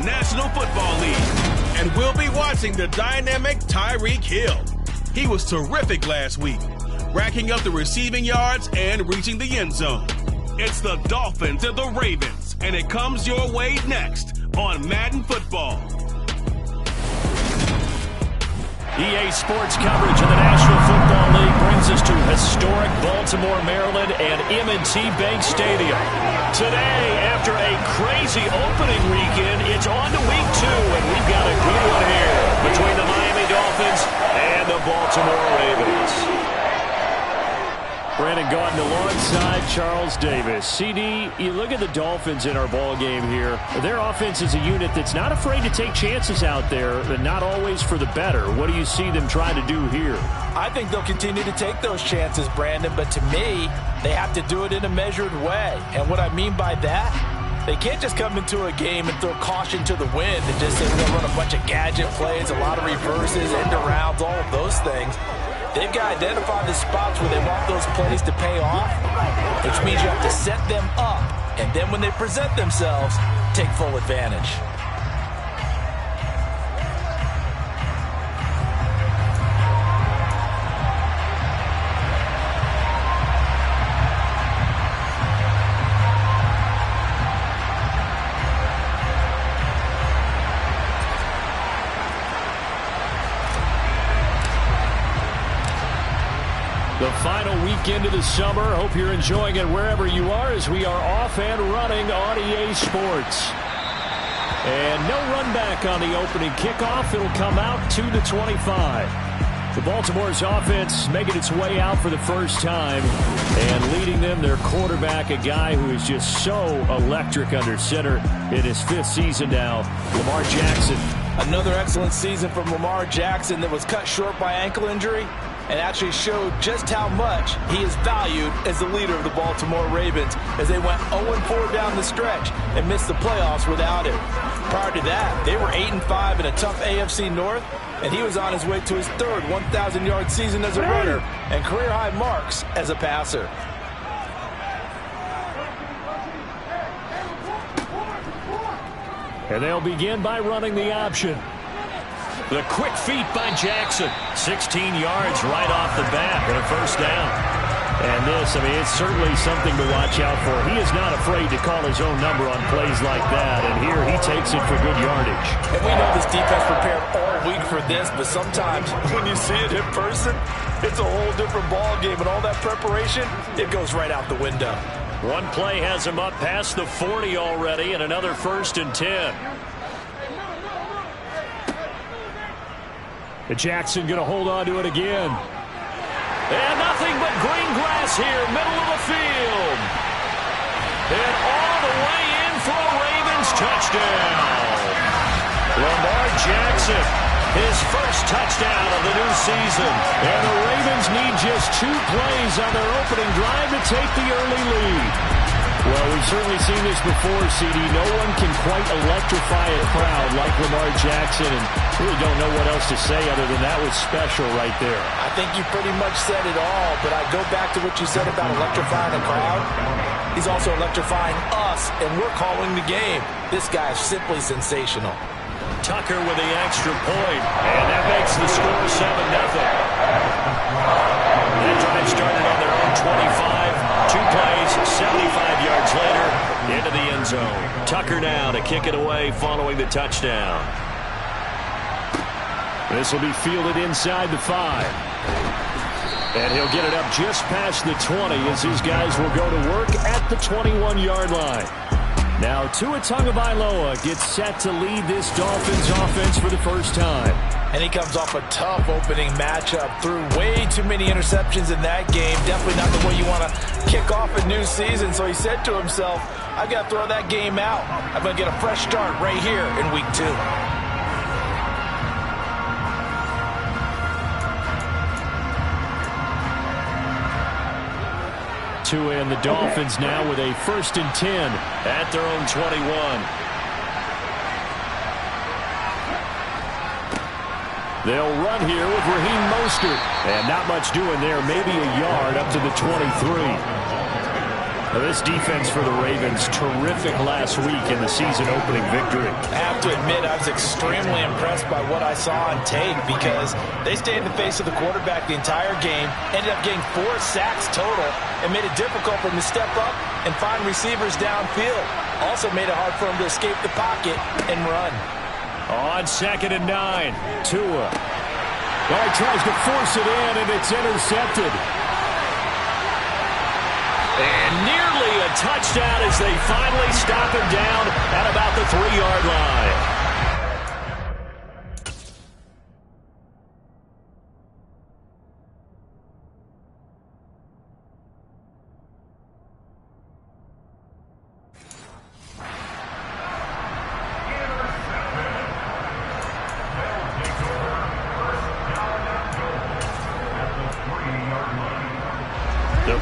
National Football League. And we'll be watching the dynamic Tyreek Hill. He was terrific last week, racking up the receiving yards and reaching the end zone. It's the Dolphins and the Ravens, and it comes your way next on Madden Football. EA Sports coverage of the National Football League brings us to historic Baltimore, Maryland, and M&T Bank Stadium. Today, after a crazy opening weekend, it's on to week 2, and we've got a good one here between the Miami Dolphins and the Baltimore Ravens. Brandon Gaudin alongside Charles Davis. CD, you look at the Dolphins in our ball game here. Their offense is a unit that's not afraid to take chances out there, but not always for the better. What do you see them trying to do here? I think they'll continue to take those chances, Brandon, but to me, they have to do it in a measured way. And what I mean by that, they can't just come into a game and throw caution to the wind and just say we're going to run a bunch of gadget plays, a lot of reverses, end arounds, all of those things. They've got to identify the spots where they want those plays to pay off, which means you have to set them up, and then when they present themselves, take full advantage. The final weekend of the summer. Hope you're enjoying it wherever you are as we are off and running on EA Sports. And no run back on the opening kickoff. It'll come out to the 25. The Baltimore's offense making its way out for the first time. And leading them, their quarterback, a guy who is just so electric under center in his 5th season now, Lamar Jackson. Another excellent season from Lamar Jackson that was cut short by ankle injury, and actually showed just how much he is valued as the leader of the Baltimore Ravens as they went 0-4 down the stretch and missed the playoffs without him. Prior to that, they were 8-5 in a tough AFC North, and he was on his way to his 3rd 1,000-yard season as a runner and career-high marks as a passer. And they'll begin by running the option. The quick feet by Jackson. 16 yards right off the bat and a first down. And this, I mean, it's certainly something to watch out for. He is not afraid to call his own number on plays like that. And here he takes it for good yardage. And we know this defense prepared all week for this, but sometimes when you see it in person, it's a whole different ball game. And all that preparation, it goes right out the window. One play has him up past the 40 already and another 1st and 10. Jackson going to hold on to it again. And nothing but green grass here, middle of the field. And all the way in for a Ravens touchdown. Lamar Jackson, his first touchdown of the new season. And the Ravens need just 2 plays on their opening drive to take the early lead. Well, we've certainly seen this before, CD. No one can quite electrify a crowd like Lamar Jackson, and really don't know what else to say other than that was special right there. I think you pretty much said it all, but I go back to what you said about electrifying a crowd. He's also electrifying us, and we're calling the game. This guy is simply sensational. Tucker with the extra point, and that makes the score 7-0. That drive started on their own 25. 2 plays, 75 yards later, into the end zone. Tucker now to kick it away following the touchdown. This will be fielded inside the 5. And he'll get it up just past the 20 as his guys will go to work at the 21-yard line. Now Tua Tagovailoa gets set to lead this Dolphins offense for the first time. And he comes off a tough opening matchup. Threw way too many interceptions in that game. Definitely not the way you want to kick off a new season. So he said to himself, I've got to throw that game out. I'm going to get a fresh start right here in week 2. Tua and the Dolphins now with a 1st and 10 at their own 21. They'll run here with Raheem Mostert. And not much doing there, maybe a yard up to the 23. This defense for the Ravens, terrific last week in the season-opening victory. I have to admit, I was extremely impressed by what I saw on tape because they stayed in the face of the quarterback the entire game, ended up getting 4 sacks total, and made it difficult for him to step up and find receivers downfield. Also made it hard for him to escape the pocket and run. On 2nd and 9, Tua. Well, he tries to force it in, and it's intercepted. And nearly a touchdown as they finally stop him down at about the 3-yard line.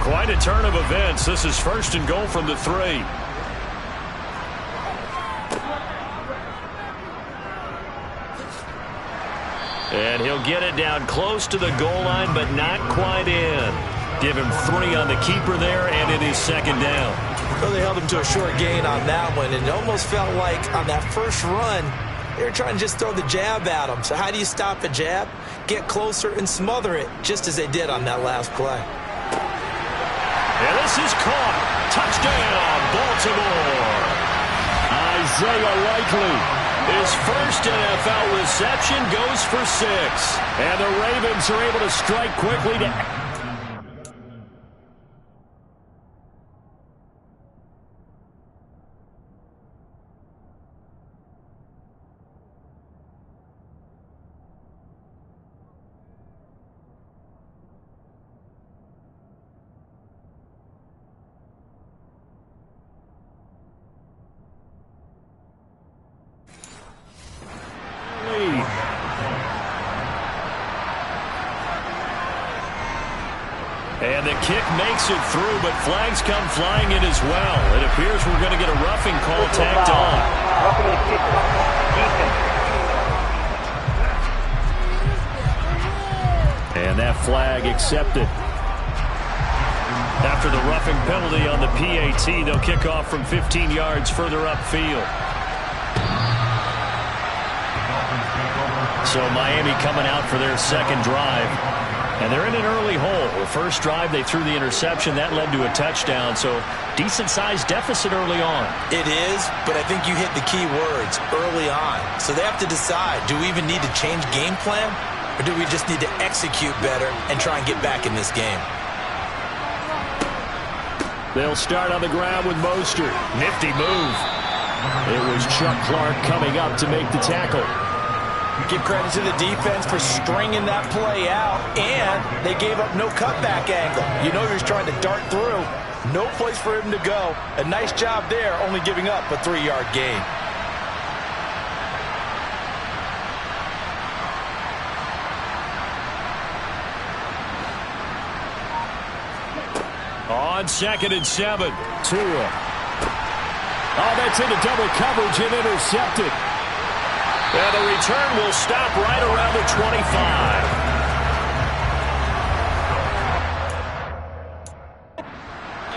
Quite a turn of events. This is 1st and goal from the 3. And he'll get it down close to the goal line, but not quite in. Give him 3 on the keeper there, and it is 2nd down. Well, they held him to a short gain on that one, and it almost felt like on that first run, they were trying to just throw the jab at him. So how do you stop a jab? Get closer and smother it, just as they did on that last play. And this is caught. Touchdown, Baltimore. Isaiah Likely. His first NFL reception goes for 6. And the Ravens are able to strike quickly to... And the kick makes it through, but flags come flying in as well. It appears we're going to get a roughing call tacked on. And that flag accepted. After the roughing penalty on the PAT, they'll kick off from 15 yards further upfield. So Miami coming out for their second drive. And they're in an early hole. The first drive, they threw the interception. That led to a touchdown. So decent-sized deficit early on. It is, but I think you hit the key words, early on. So they have to decide, do we even need to change game plan? Or do we just need to execute better and try and get back in this game? They'll start on the ground with Mostert. Nifty move. It was Chuck Clark coming up to make the tackle. Give credit to the defense for stringing that play out, and they gave up no cutback angle. You know he was trying to dart through. No place for him to go. A nice job there, only giving up a 3-yard gain. On 2nd and 7, Tua. Oh, that's into double coverage and intercepted. And the return will stop right around the 25.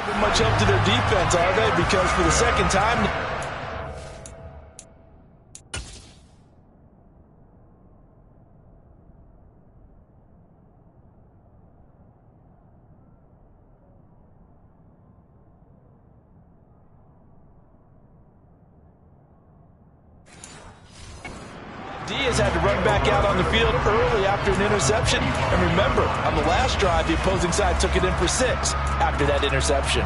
Giving much up to their defense, are they? Because for the second time... Diaz had to run back out on the field early after an interception. And remember, on the last drive, the opposing side took it in for 6 after that interception.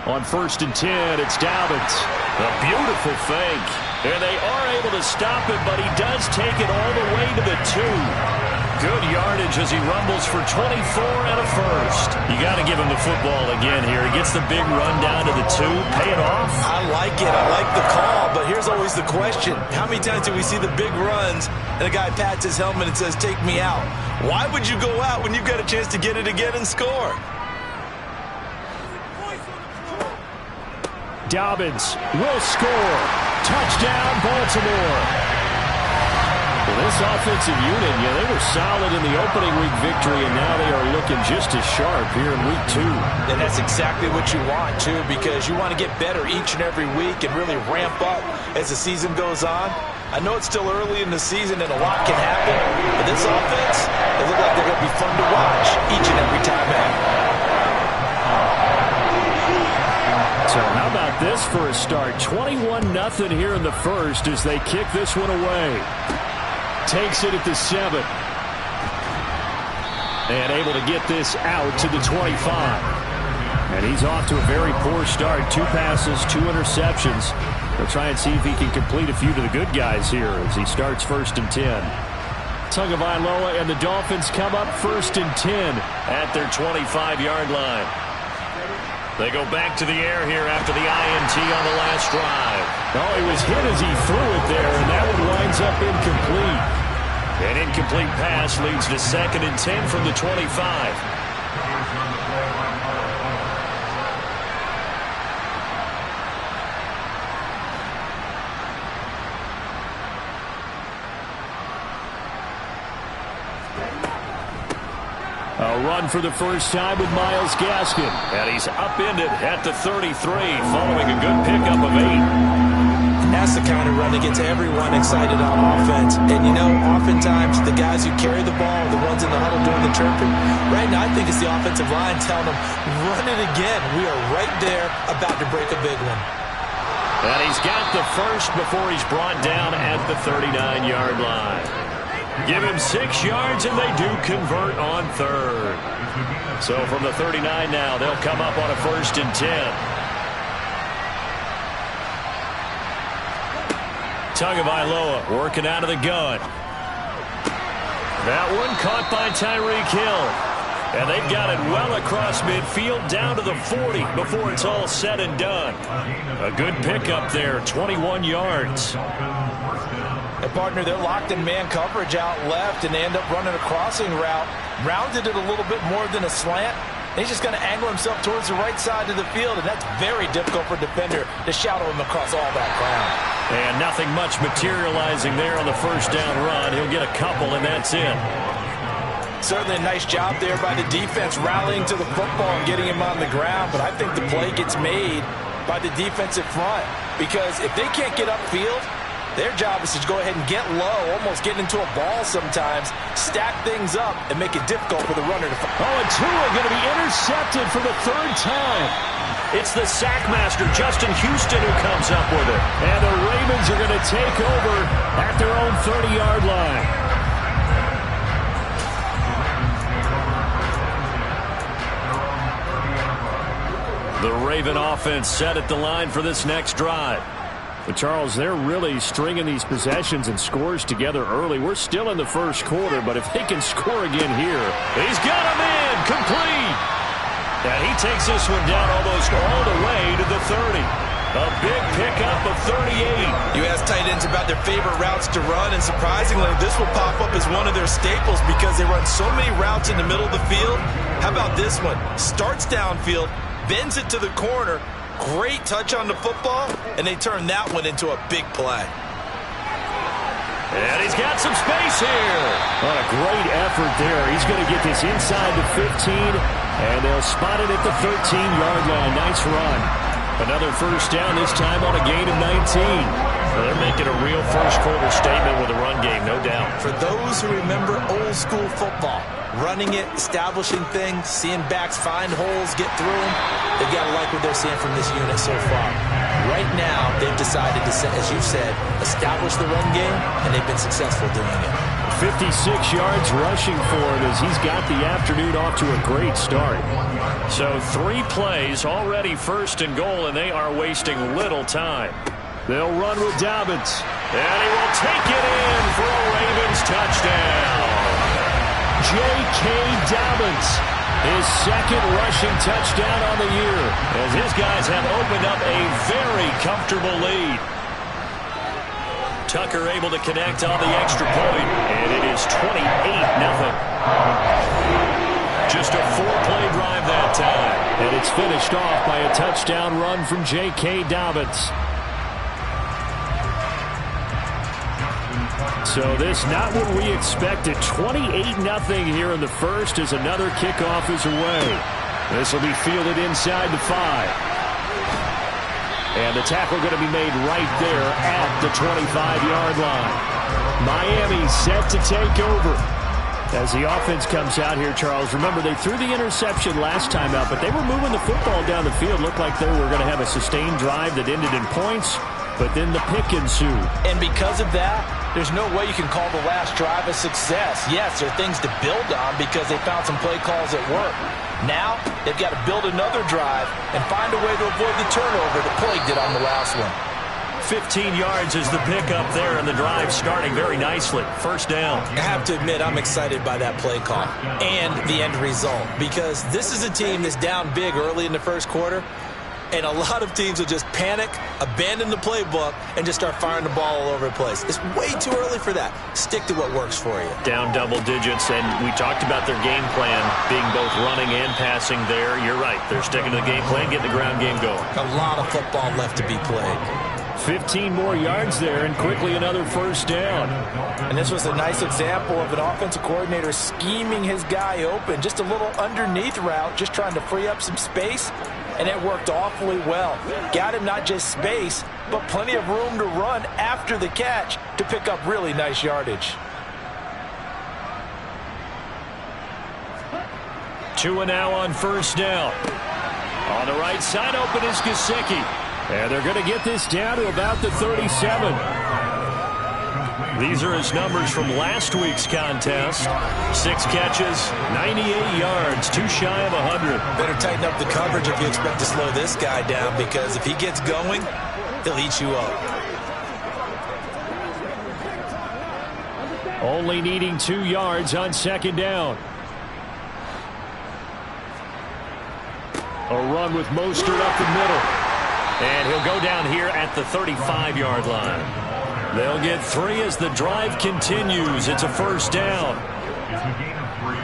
On 1st and 10, it's Dobbins. A beautiful fake. And they are able to stop him, but he does take it all the way to the 2. Good yardage as he rumbles for 24 and a first. You got to give him the football again here. He gets the big run down to the 2. Pay it off. I like it. I like the call. But here's always the question. How many times do we see the big runs and a guy pats his helmet and says, take me out? Why would you go out when you've got a chance to get it again and score? Dobbins will score. Touchdown, Baltimore. Well, this offensive unit, they were solid in the opening week victory, and now they are looking just as sharp here in week 2. And that's exactly what you want, too, because you want to get better each and every week and really ramp up as the season goes on. I know it's still early in the season and a lot can happen, but this offense, they look like they're going to be fun to watch each and every time out. So how about this for a start? 21-0 here in the first as they kick this one away. Takes it at the 7. And able to get this out to the 25. And he's off to a very poor start. 2 passes, 2 interceptions. They'll try and see if he can complete a few to the good guys here as he starts 1st and 10. Tagovailoa and the Dolphins come up 1st and 10 at their 25-yard line. They go back to the air here after the INT on the last drive. Oh, he was hit as he threw it there, and that one winds up incomplete. An incomplete pass leads to 2nd and 10 from the 25. A run for the first time with Myles Gaskin. And he's upended at the 33 following a good pickup of 8. That's the kind of run that gets everyone excited on offense. And, oftentimes the guys who carry the ball are the ones in the huddle doing the chirping. Right now, I think it's the offensive line telling them, run it again. We are right there about to break a big one. And he's got the first before he's brought down at the 39-yard line. Give him 6 yards, and they do convert on 3rd. So from the 39 now, they'll come up on a 1st and 10. Tagovailoa working out of the gun. That one caught by Tyreek Hill. And they've got it well across midfield down to the 40 before it's all said and done. A good pickup there, 21 yards. And, partner, they're locked in man coverage out left, and they end up running a crossing route. Rounded it a little bit more than a slant. And he's just going to angle himself towards the right side of the field, and that's very difficult for a defender to shadow him across all that ground. And nothing much materializing there on the first down run. He'll get a couple, and that's it. Certainly a nice job there by the defense rallying to the football and getting him on the ground, but I think the play gets made by the defensive front because if they can't get upfield, their job is to go ahead and get low, almost get into a ball sometimes, stack things up, and make it difficult for the runner to find. Oh, and Tua going to be intercepted for the 3rd time. It's the sackmaster, Justin Houston, who comes up with it. And the Ravens are going to take over at their own 30-yard line. The Raven offense set at the line for this next drive. But, Charles, they're really stringing these possessions and scores together early. We're still in the first quarter, but if they can score again here. He's got him in, complete. And he takes this one down almost all the way to the 30. A big pickup of 38. You ask tight ends about their favorite routes to run, and surprisingly, this will pop up as one of their staples because they run so many routes in the middle of the field. How about this one? Starts downfield, bends it to the corner, great touch on the football, and they turn that one into a big play. And he's got some space here. What a great effort there. He's going to get this inside the 15, and they'll spot it at the 13-yard line. Nice run. Another first down, this time on a gain of 19. Well, they're making a real first-quarter statement with a run game, no doubt. For those who remember old-school football, running it, establishing things, seeing backs find holes, get through them, they've got to like what they're seeing from this unit so far. Right now, they've decided to, as you said, establish the run game, and they've been successful doing it. 56 yards rushing for him as he's got the afternoon off to a great start. So 3 plays, already first and goal, and they are wasting little time. They'll run with Dobbins, and he will take it in for a Ravens touchdown. J.K. Dobbins, his second rushing touchdown on the year, as his guys have opened up a very comfortable lead. Tucker able to connect on the extra point, and it is 28-0. Just a 4-play drive that time, and it's finished off by a touchdown run from J.K. Dobbins. So this not what we expected. 28-0 here in the first as another kickoff is away. This will be fielded inside the 5. And the tackle going to be made right there at the 25-yard line. Miami set to take over. As the offense comes out here, Charles, remember they threw the interception last time out, but they were moving the football down the field. Looked like they were going to have a sustained drive that ended in points, but then the pick ensued. And because of that, there's no way you can call the last drive a success. Yes, there are things to build on because they found some play calls that work. Now, they've got to build another drive and find a way to avoid the turnover the plague did on the last one. 15 yards is the pickup there, and the drive starting very nicely. First down. I have to admit, I'm excited by that play call and the end result because this is a team that's down big early in the first quarter, and a lot of teams will just panic, abandon the playbook, and just start firing the ball all over the place. It's way too early for that. Stick to what works for you. Down double digits, and we talked about their game plan being both running and passing there. You're right. They're sticking to the game plan, getting the ground game going. A lot of football left to be played. 15 more yards there, and quickly another first down. And this was a nice example of an offensive coordinator scheming his guy open. Just a little underneath route, just trying to free up some space. And it worked awfully well. Got him not just space, but plenty of room to run after the catch to pick up really nice yardage. 2 now on first down. On the right side, open is Gesicki. And they're going to get this down to about the 37. These are his numbers from last week's contest. 6 catches, 98 yards, too shy of 100. Better tighten up the coverage if you expect to slow this guy down, because if he gets going, he'll eat you up. Only needing 2 yards on second down. A run with Mostert up the middle. And he'll go down here at the 35-yard line. They'll get 3 as the drive continues. It's a first down. It's a gain of 3.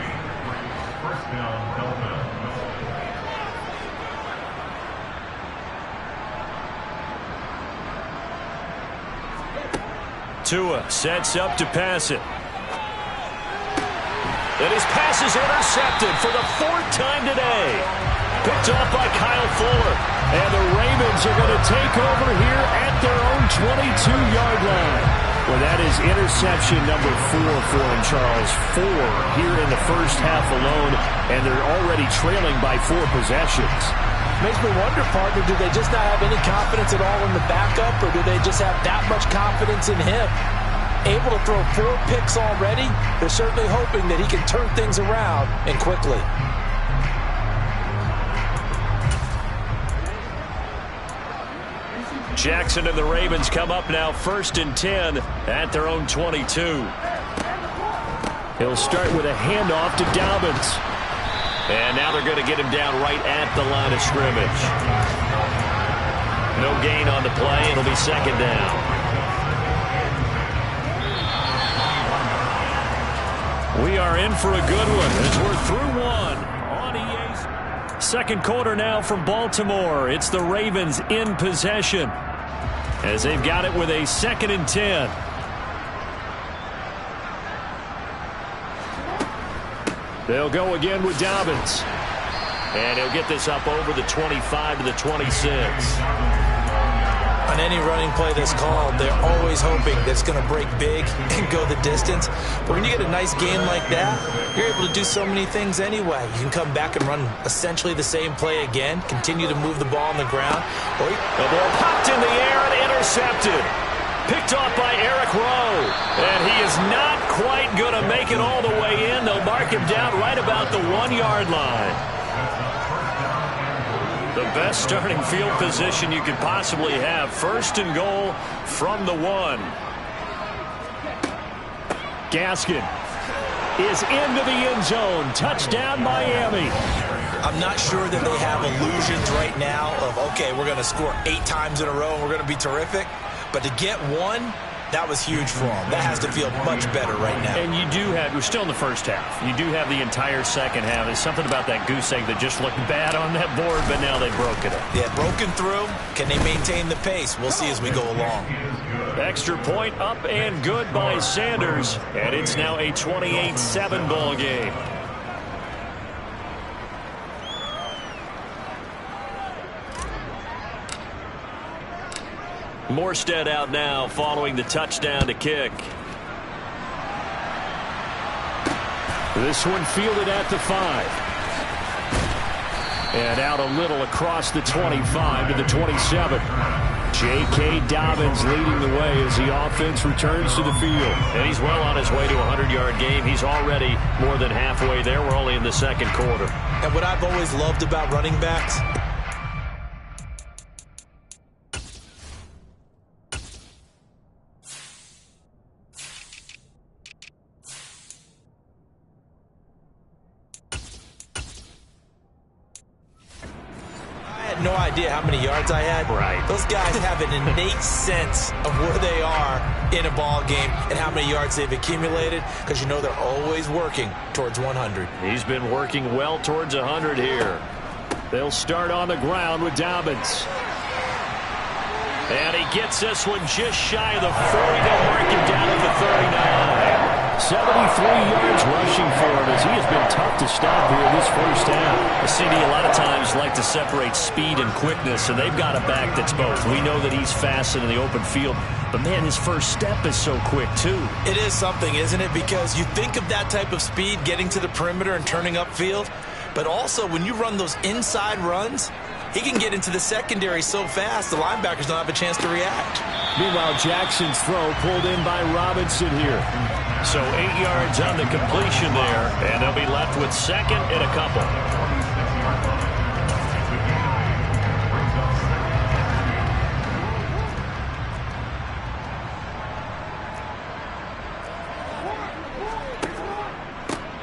First down, Dolphins. Tua sets up to pass it. And his pass is intercepted for the 4th time today. Picked off by Kyle Fuller. And the Ravens are going to take over here at their own 22-yard line. Well, that is interception number 4 for him, Charles. 4 here in the first half alone, and they're already trailing by 4 possessions. Makes me wonder, partner, do they just not have any confidence at all in the backup, or do they just have that much confidence in him? Able to throw 4 picks already, they're certainly hoping that he can turn things around and quickly. Jackson and the Ravens come up now 1st and 10 at their own 22. He'll start with a handoff to Dobbins. And now they're going to get him down right at the line of scrimmage. No gain on the play. It'll be second down. We are in for a good one as we're through one on EA's. Second quarter now from Baltimore. It's the Ravens in possession as they've got it with a 2nd and 10. They'll go again with Dobbins. And he'll get this up over the 25 to the 26. On any running play that's called, they're always hoping that it's going to break big and go the distance. But when you get a nice game like that, you're able to do so many things anyway. You can come back and run essentially the same play again, continue to move the ball on the ground. Or the ball popped in the air and intercepted. Picked off by Eric Rowe. And he is not quite ain't going to make it all the way in. They'll mark him down right about the 1-yard line. The best starting field position you could possibly have. 1st and goal from the 1. Gaskin is into the end zone. Touchdown, Miami. I'm not sure that they have illusions right now of, okay, we're going to score 8 times in a row and we're going to be terrific. But to get 1, that was huge for them. That has to feel much better right now. And you do have, we're still in the first half. You do have the entire second half. There's something about that goose egg that just looked bad on that board, but now they broke it up. Yeah, broken through. Can they maintain the pace? We'll see as we go along. Extra point up and good by Sanders. And it's now a 28-7 ball game. Morstead out now following the touchdown to kick. This one fielded at the 5. And out a little across the 25 to the 27. J.K. Dobbins leading the way as the offense returns to the field. And he's well on his way to a 100-yard game. He's already more than halfway there. We're only in the second quarter. And what I've always loved about running backs, no idea how many yards I had. Right. Those guys have an innate sense of where they are in a ball game and how many yards they've accumulated, because you know they're always working towards 100. He's been working well towards 100 here. They'll start on the ground with Dobbins. And he gets this one just shy of the 40. They'll mark him down at the 39. 73 yards rushing for him as he has been tough to stop here this first half. CD a lot of times like to separate speed and quickness, and they've got a back that's both. We know that he's fast in the open field, but man, his first step is so quick too. It is something, isn't it? Because you think of that type of speed getting to the perimeter and turning upfield, but also when you run those inside runs, he can get into the secondary so fast the linebackers don't have a chance to react. Meanwhile, Jackson's throw pulled in by Robinson here. So 8 yards on the completion there, and they'll be left with second and a couple.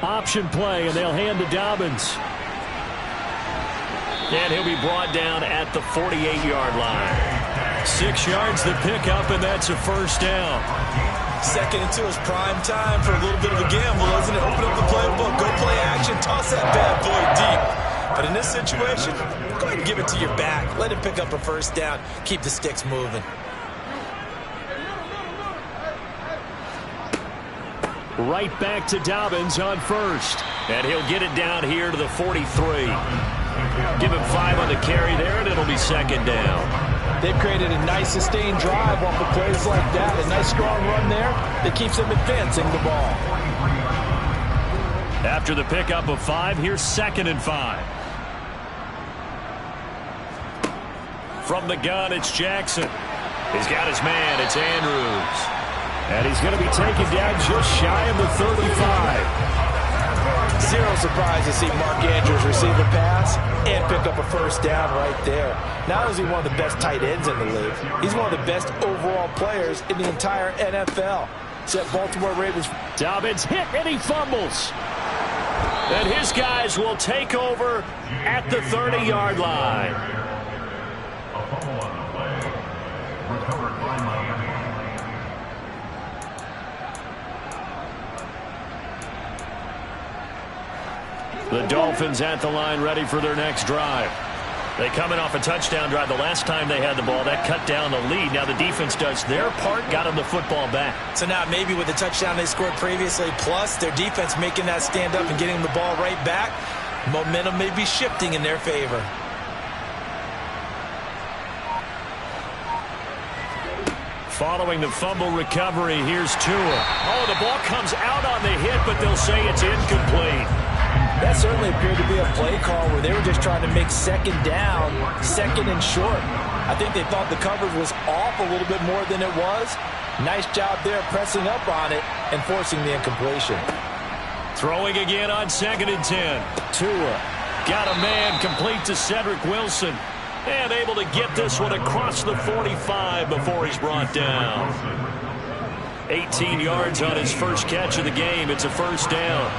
Option play, and they'll hand to Dobbins. And he'll be brought down at the 48-yard line. 6 yards the pickup, and that's a first down. 2nd and 2 is prime time for a little bit of a gamble, isn't it? Open up the playbook, go play action, toss that bad boy deep. But in this situation, go ahead and give it to your back. Let him pick up a first down. Keep the sticks moving. Right back to Dobbins on first. And he'll get it down here to the 43. Give him 5 on the carry there, and it'll be second down. They've created a nice sustained drive off of plays like that. A nice strong run there that keeps them advancing the ball. After the pickup of 5, here's 2nd and 5. From the gun, it's Jackson. He's got his man. It's Andrews. And he's going to be taken down just shy of the 35. Zero surprise to see Mark Andrews receive a pass and pick up a first down right there. Not only is he one of the best tight ends in the league, he's one of the best overall players in the entire NFL. Set Baltimore Ravens. Dobbins hit and he fumbles. And his guys will take over at the 30-yard line. A fumble on the play. Recovered by Miami. The Dolphins at the line ready for their next drive. They coming off a touchdown drive. The last time they had the ball, that cut down the lead. Now the defense does their part, got them the football back. So now maybe with the touchdown they scored previously, plus their defense making that stand up and getting the ball right back, momentum may be shifting in their favor. Following the fumble recovery, here's Tua. Oh, the ball comes out on the hit, but they'll say it's incomplete. That certainly appeared to be a play call where they were just trying to make second down, second and short. I think they thought the coverage was off a little bit more than it was. Nice job there pressing up on it and forcing the incompletion. Throwing again on 2nd and 10. Tua got a man complete to Cedric Wilson. And able to get this one across the 45 before he's brought down. 18 yards on his first catch of the game. It's a first down.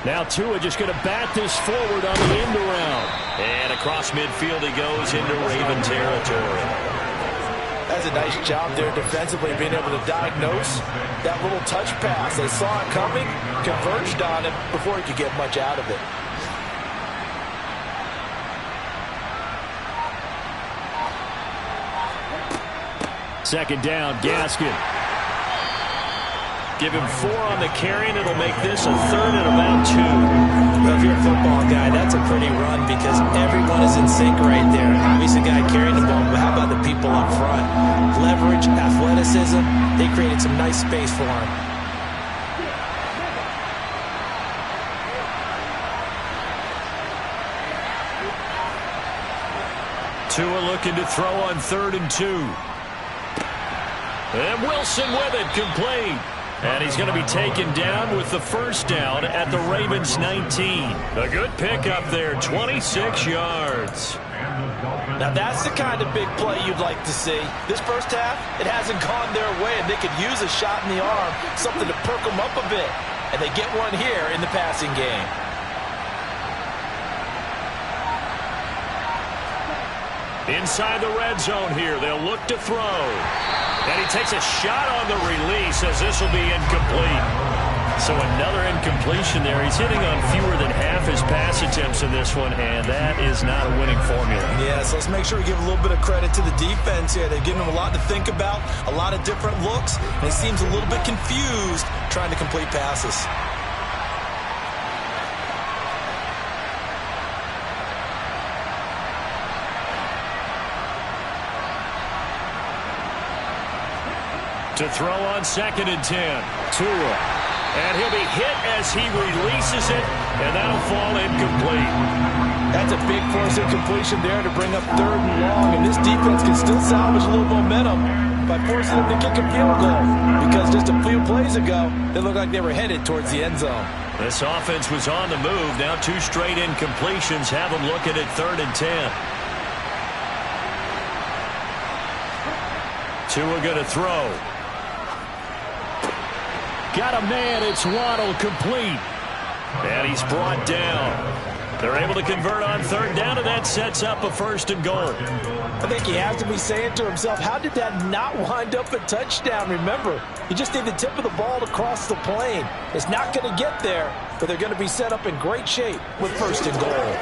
Now Tua just going to bat this forward on the end around. And across midfield he goes into Raven territory. That's a nice job there defensively, being able to diagnose that little touch pass. They saw it coming, converged on him before he could get much out of it. Second down, Gaskin. Give him 4 on the carry, and it'll make this a 3rd and about 2. Well, if you're a football guy, that's a pretty run because everyone is in sync right there. Obviously, the guy carrying the ball, but how about the people up front? Leverage, athleticism, they created some nice space for him. Tua looking to throw on 3rd and 2. And Wilson with it, complete. And he's going to be taken down with the first down at the Ravens 19. A good pickup there, 26 yards. Now that's the kind of big play you'd like to see. This first half, it hasn't gone their way, and they could use a shot in the arm, something to perk them up a bit. And they get one here in the passing game. Inside the red zone here, they'll look to throw. And he takes a shot on the release as this will be incomplete. So another incompletion there. He's hitting on fewer than half his pass attempts in this one, and that is not a winning formula. Yeah, so let's make sure we give a little bit of credit to the defense here. They're giving him a lot to think about, a lot of different looks, and he seems a little bit confused trying to complete passes. To throw on 2nd and 10. Tua. And he'll be hit as he releases it, and that'll fall incomplete. That's a big force incompletion there to bring up 3rd and long, and this defense can still salvage a little momentum by forcing them to kick a field goal, because just a few plays ago, they looked like they were headed towards the end zone. This offense was on the move. Now 2 straight incompletions have them looking at 3rd and 10. Tua going to throw. Got a man, it's Waddle, complete. And he's brought down. They're able to convert on 3rd down, and that sets up a 1st and goal. I think he has to be saying to himself, how did that not wind up a touchdown? Remember, you just need the tip of the ball to cross the plane. It's not going to get there, but they're going to be set up in great shape with 1st and goal.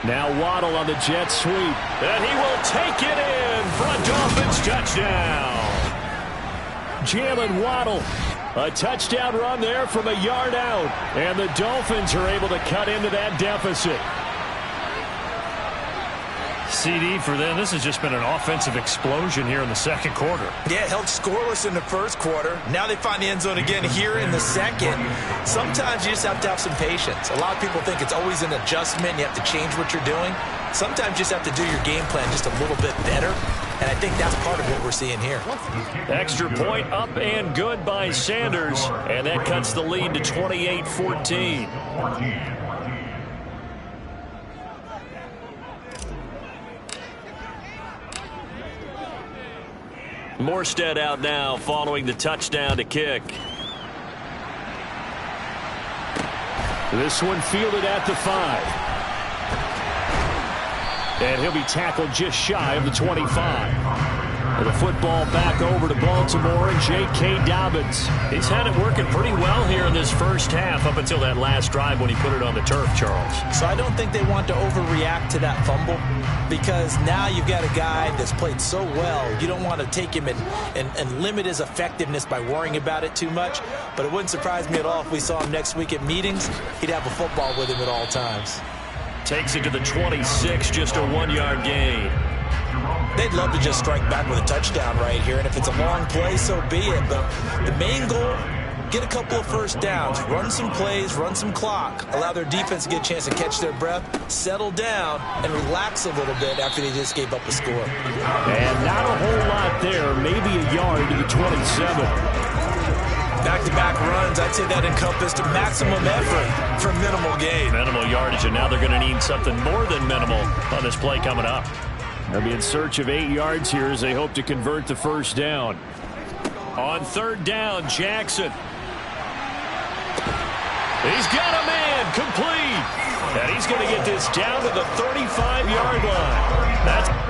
Now Waddle on the jet sweep. And he will take it in for a Dolphins touchdown. Jalen Waddle. A touchdown run there from a yard out. And the Dolphins are able to cut into that deficit. CD for them. This has just been an offensive explosion here in the 2nd quarter. Yeah, held scoreless in the 1st quarter. Now they find the end zone again here in the 2nd. Sometimes you just have to have some patience. A lot of people think it's always an adjustment. You have to change what you're doing. Sometimes you just have to do your game plan just a little bit better. And I think that's part of what we're seeing here. Extra point up and good by Sanders. And that cuts the lead to 28-14. Morstead out now following the touchdown to kick. This one fielded at the 5. And he'll be tackled just shy of the 25. And the football back over to Baltimore and J.K. Dobbins. He's had it working pretty well here in this first half up until that last drive when he put it on the turf, Charles. So I don't think they want to overreact to that fumble, because now you've got a guy that's played so well. You don't want to take him and limit his effectiveness by worrying about it too much. But it wouldn't surprise me at all if we saw him next week at meetings. He'd have a football with him at all times. Takes it to the 26, just a 1-yard gain. They'd love to just strike back with a touchdown right here, and if it's a long play, so be it. But the main goal, get a couple of first downs, run some plays, run some clock, allow their defense to get a chance to catch their breath, settle down, and relax a little bit after they just gave up a score. And not a whole lot there, maybe a yard to the 27. Back-to-back runs, I'd say that encompassed maximum effort for minimal gain. Minimal yardage, and now they're going to need something more than minimal on this play coming up. They'll be in search of 8 yards here as they hope to convert the first down. On third down, Jackson. He's got a man complete. And he's going to get this down to the 35-yard line. That's nearly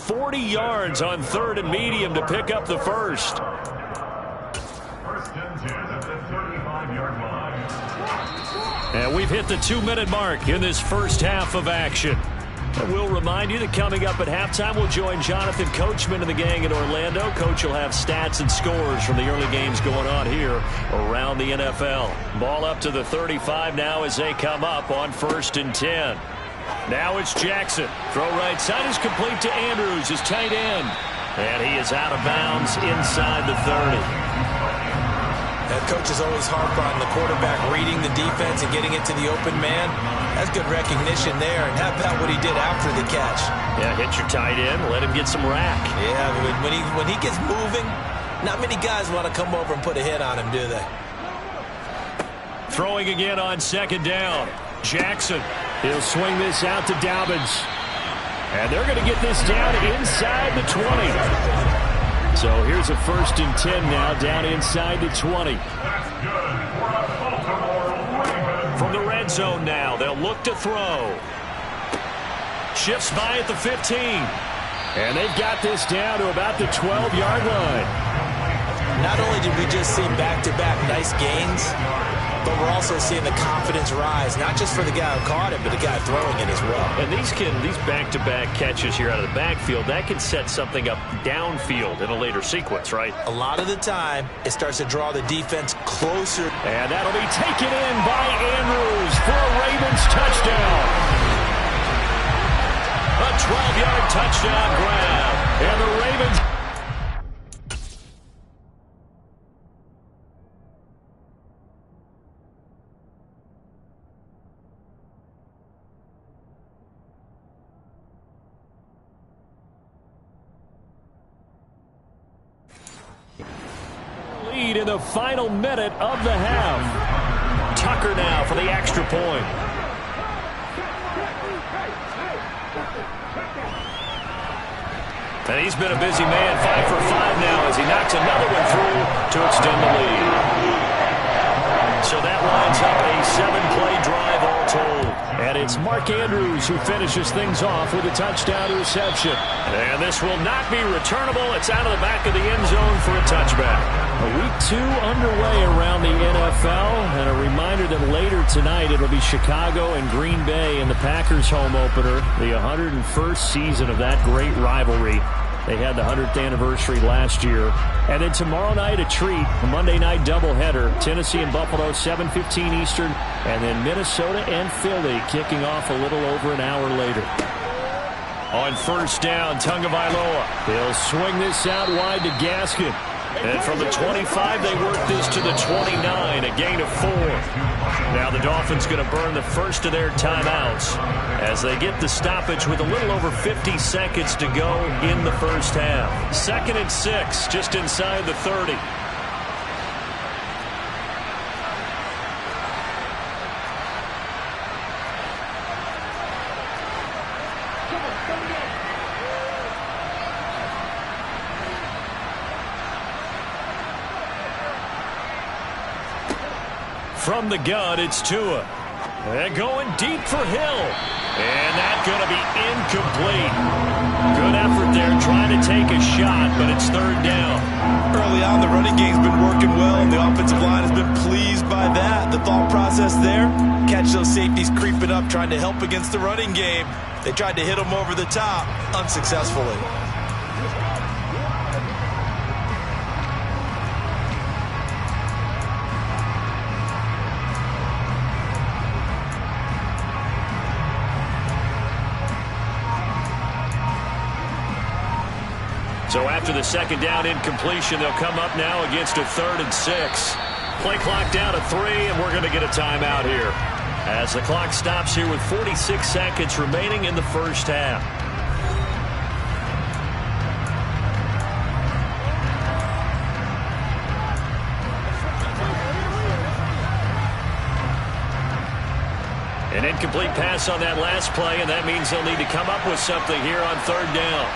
40 yards on third and medium to pick up the first. First and 10 at the 35-yard line. And we've hit the 2-minute mark in this first half of action. And we'll remind you that coming up at halftime, we'll join Jonathan Coachman and the gang in Orlando. Coach will have stats and scores from the early games going on here around the NFL. Ball up to the 35 now as they come up on first and 10. Now it's Jackson. Throw right side is complete to Andrews, his tight end. And he is out of bounds inside the 30. That coach is always harp on the quarterback reading the defense and getting it to the open man. That's good recognition there. And how about what he did after the catch? Yeah, hit your tight end, let him get some rack. Yeah, when he gets moving, not many guys want to come over and put a hit on him, do they? Throwing again on second down. Jackson. He'll swing this out to Dobbins. And they're going to get this down inside the 20. So here's a first and 10 now, down inside the 20. From the red zone now, they'll look to throw. Shifts by at the 15. And they've got this down to about the 12-yard line. Not only did we just see back-to-back nice gains, but we're also seeing the confidence rise, not just for the guy who caught it, but the guy throwing it as well. And these back-to-back catches here out of the backfield, that can set something up downfield in a later sequence, right? A lot of the time, it starts to draw the defense closer. And that'll be taken in by Andrews for a Ravens touchdown. A 12-yard touchdown grab. And the Ravens... lead in the final minute of the half. Tucker now for the extra point. And he's been a busy man, 5 for 5 now as he knocks another one through to extend the lead. So that lines up a 7-play drive all told. And it's Mark Andrews who finishes things off with a touchdown reception. And this will not be returnable. It's out of the back of the end zone for a touchback. Week 2 underway around the NFL. And a reminder that later tonight it'll be Chicago and Green Bay in the Packers home opener. The 101st season of that great rivalry. They had the 100th anniversary last year. And then tomorrow night, a treat, a Monday night doubleheader. Tennessee and Buffalo, 7:15 Eastern. And then Minnesota and Philly kicking off a little over an hour later. On first down, Tagovailoa. They'll swing this out wide to Gaskin. And from the 25, they work this to the 29, a gain of 4. Now the Dolphins going to burn the first of their timeouts as they get the stoppage with a little over 50 seconds to go in the first half. 2nd and 6, just inside the 30. From the gun, it's Tua. And going deep for Hill. And that's going to be incomplete. Good effort there trying to take a shot, but it's third down. Early on, the running game's been working well, and the offensive line has been pleased by that. The thought process there, catch those safeties creeping up, trying to help against the running game. They tried to hit them over the top, unsuccessfully. So after the second down incompletion, they'll come up now against a 3rd and 6. Play clock down to 3, and we're going to get a timeout here as the clock stops here with 46 seconds remaining in the first half. An incomplete pass on that last play, and that means they'll need to come up with something here on 3rd down.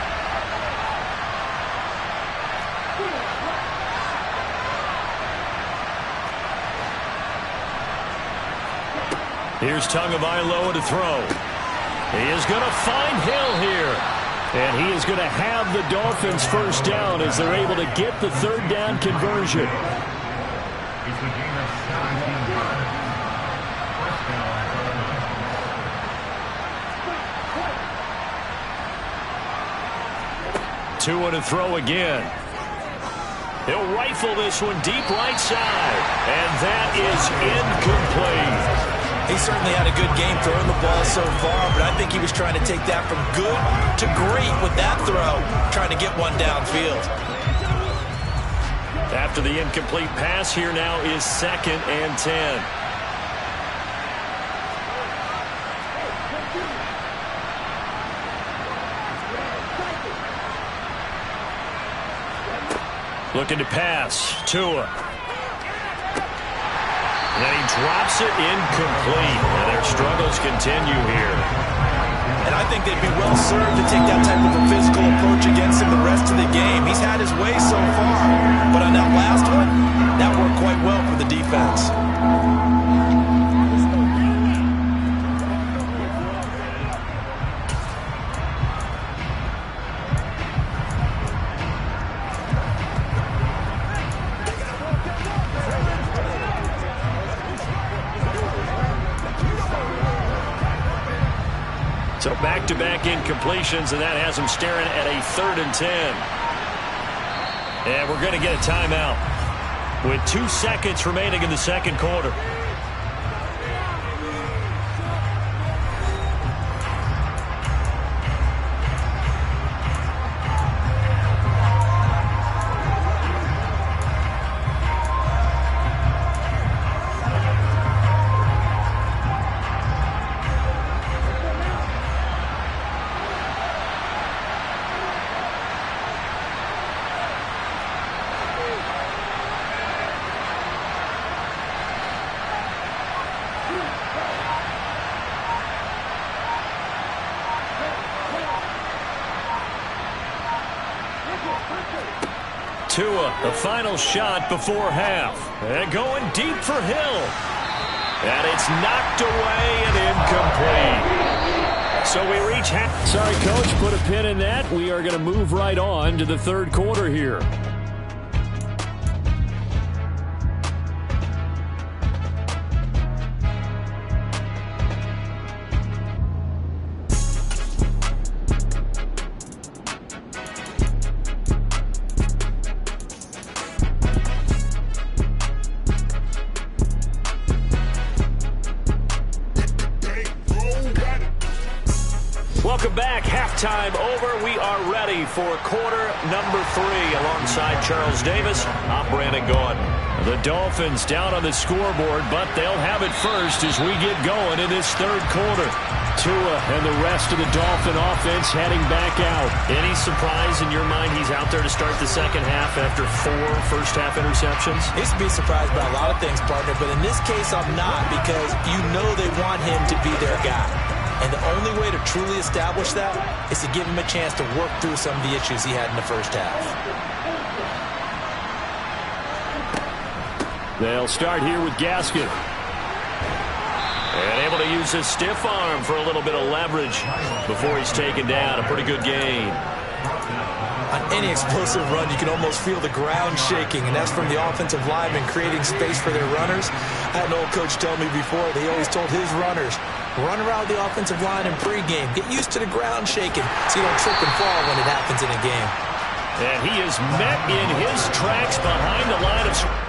Here's Tagovailoa to throw. He is going to find Hill here. And he is going to have the Dolphins first down as they're able to get the 3rd down conversion. It's a game of 17 yards. First down, 39. Tua to throw again. He'll rifle this one deep right side. And that is incomplete. He certainly had a good game throwing the ball so far, but I think he was trying to take that from good to great with that throw, trying to get one downfield. After the incomplete pass, here now is 2nd and 10. Looking to pass. Tua. And then he drops it incomplete. And their struggles continue here. And I think they'd be well served to take that type of a physical approach against him the rest of the game. He's had his way so far. But on that last one, that worked quite well for the defense. So back-to-back incompletions, and that has them staring at a 3rd and 10. And we're going to get a timeout with 2 seconds remaining in the second quarter. Tua, the final shot before half. And going deep for Hill. And it's knocked away and incomplete. So we reach half. Sorry, Coach, put a pin in that. We are going to move right on to the third quarter here. Welcome back. Halftime over. We are ready for quarter number 3 alongside Charles Davis. I'm Brandon Gaudin. The Dolphins down on the scoreboard, but they'll have it first as we get going in this third quarter. Tua and the rest of the Dolphin offense heading back out. Any surprise in your mind he's out there to start the second half after 4 first-half interceptions? He's to be surprised by a lot of things, partner, but in this case I'm not, because you know they want him to be their guy. And the only way to truly establish that is to give him a chance to work through some of the issues he had in the first half. They'll start here with Gaskin. And able to use his stiff arm for a little bit of leverage before he's taken down. A pretty good gain. On any explosive run, you can almost feel the ground shaking, and that's from the offensive linemen creating space for their runners. I had an old coach tell me before, they always told his runners, run around the offensive line in pregame. Get used to the ground shaking so you don't trip and fall when it happens in a game. And he is met in his tracks behind the line of scrimmage.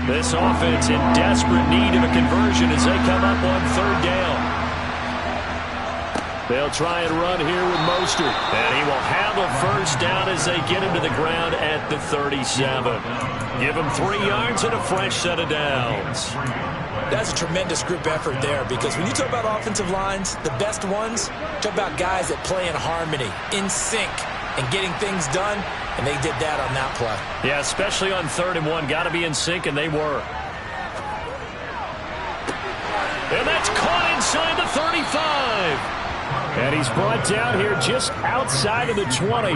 This offense in desperate need of a conversion as they come up on third down. They'll try and run here with Mostert. And he will have a first down as they get him to the ground at the 37. Give him 3 yards and a fresh set of downs. That's a tremendous group effort there, because when you talk about offensive lines, the best ones, talk about guys that play in harmony, in sync, and getting things done. And they did that on that play. Yeah, especially on 3rd and 1. Got to be in sync, and they were. And that's caught inside the 35. And he's brought down here just outside of the 20.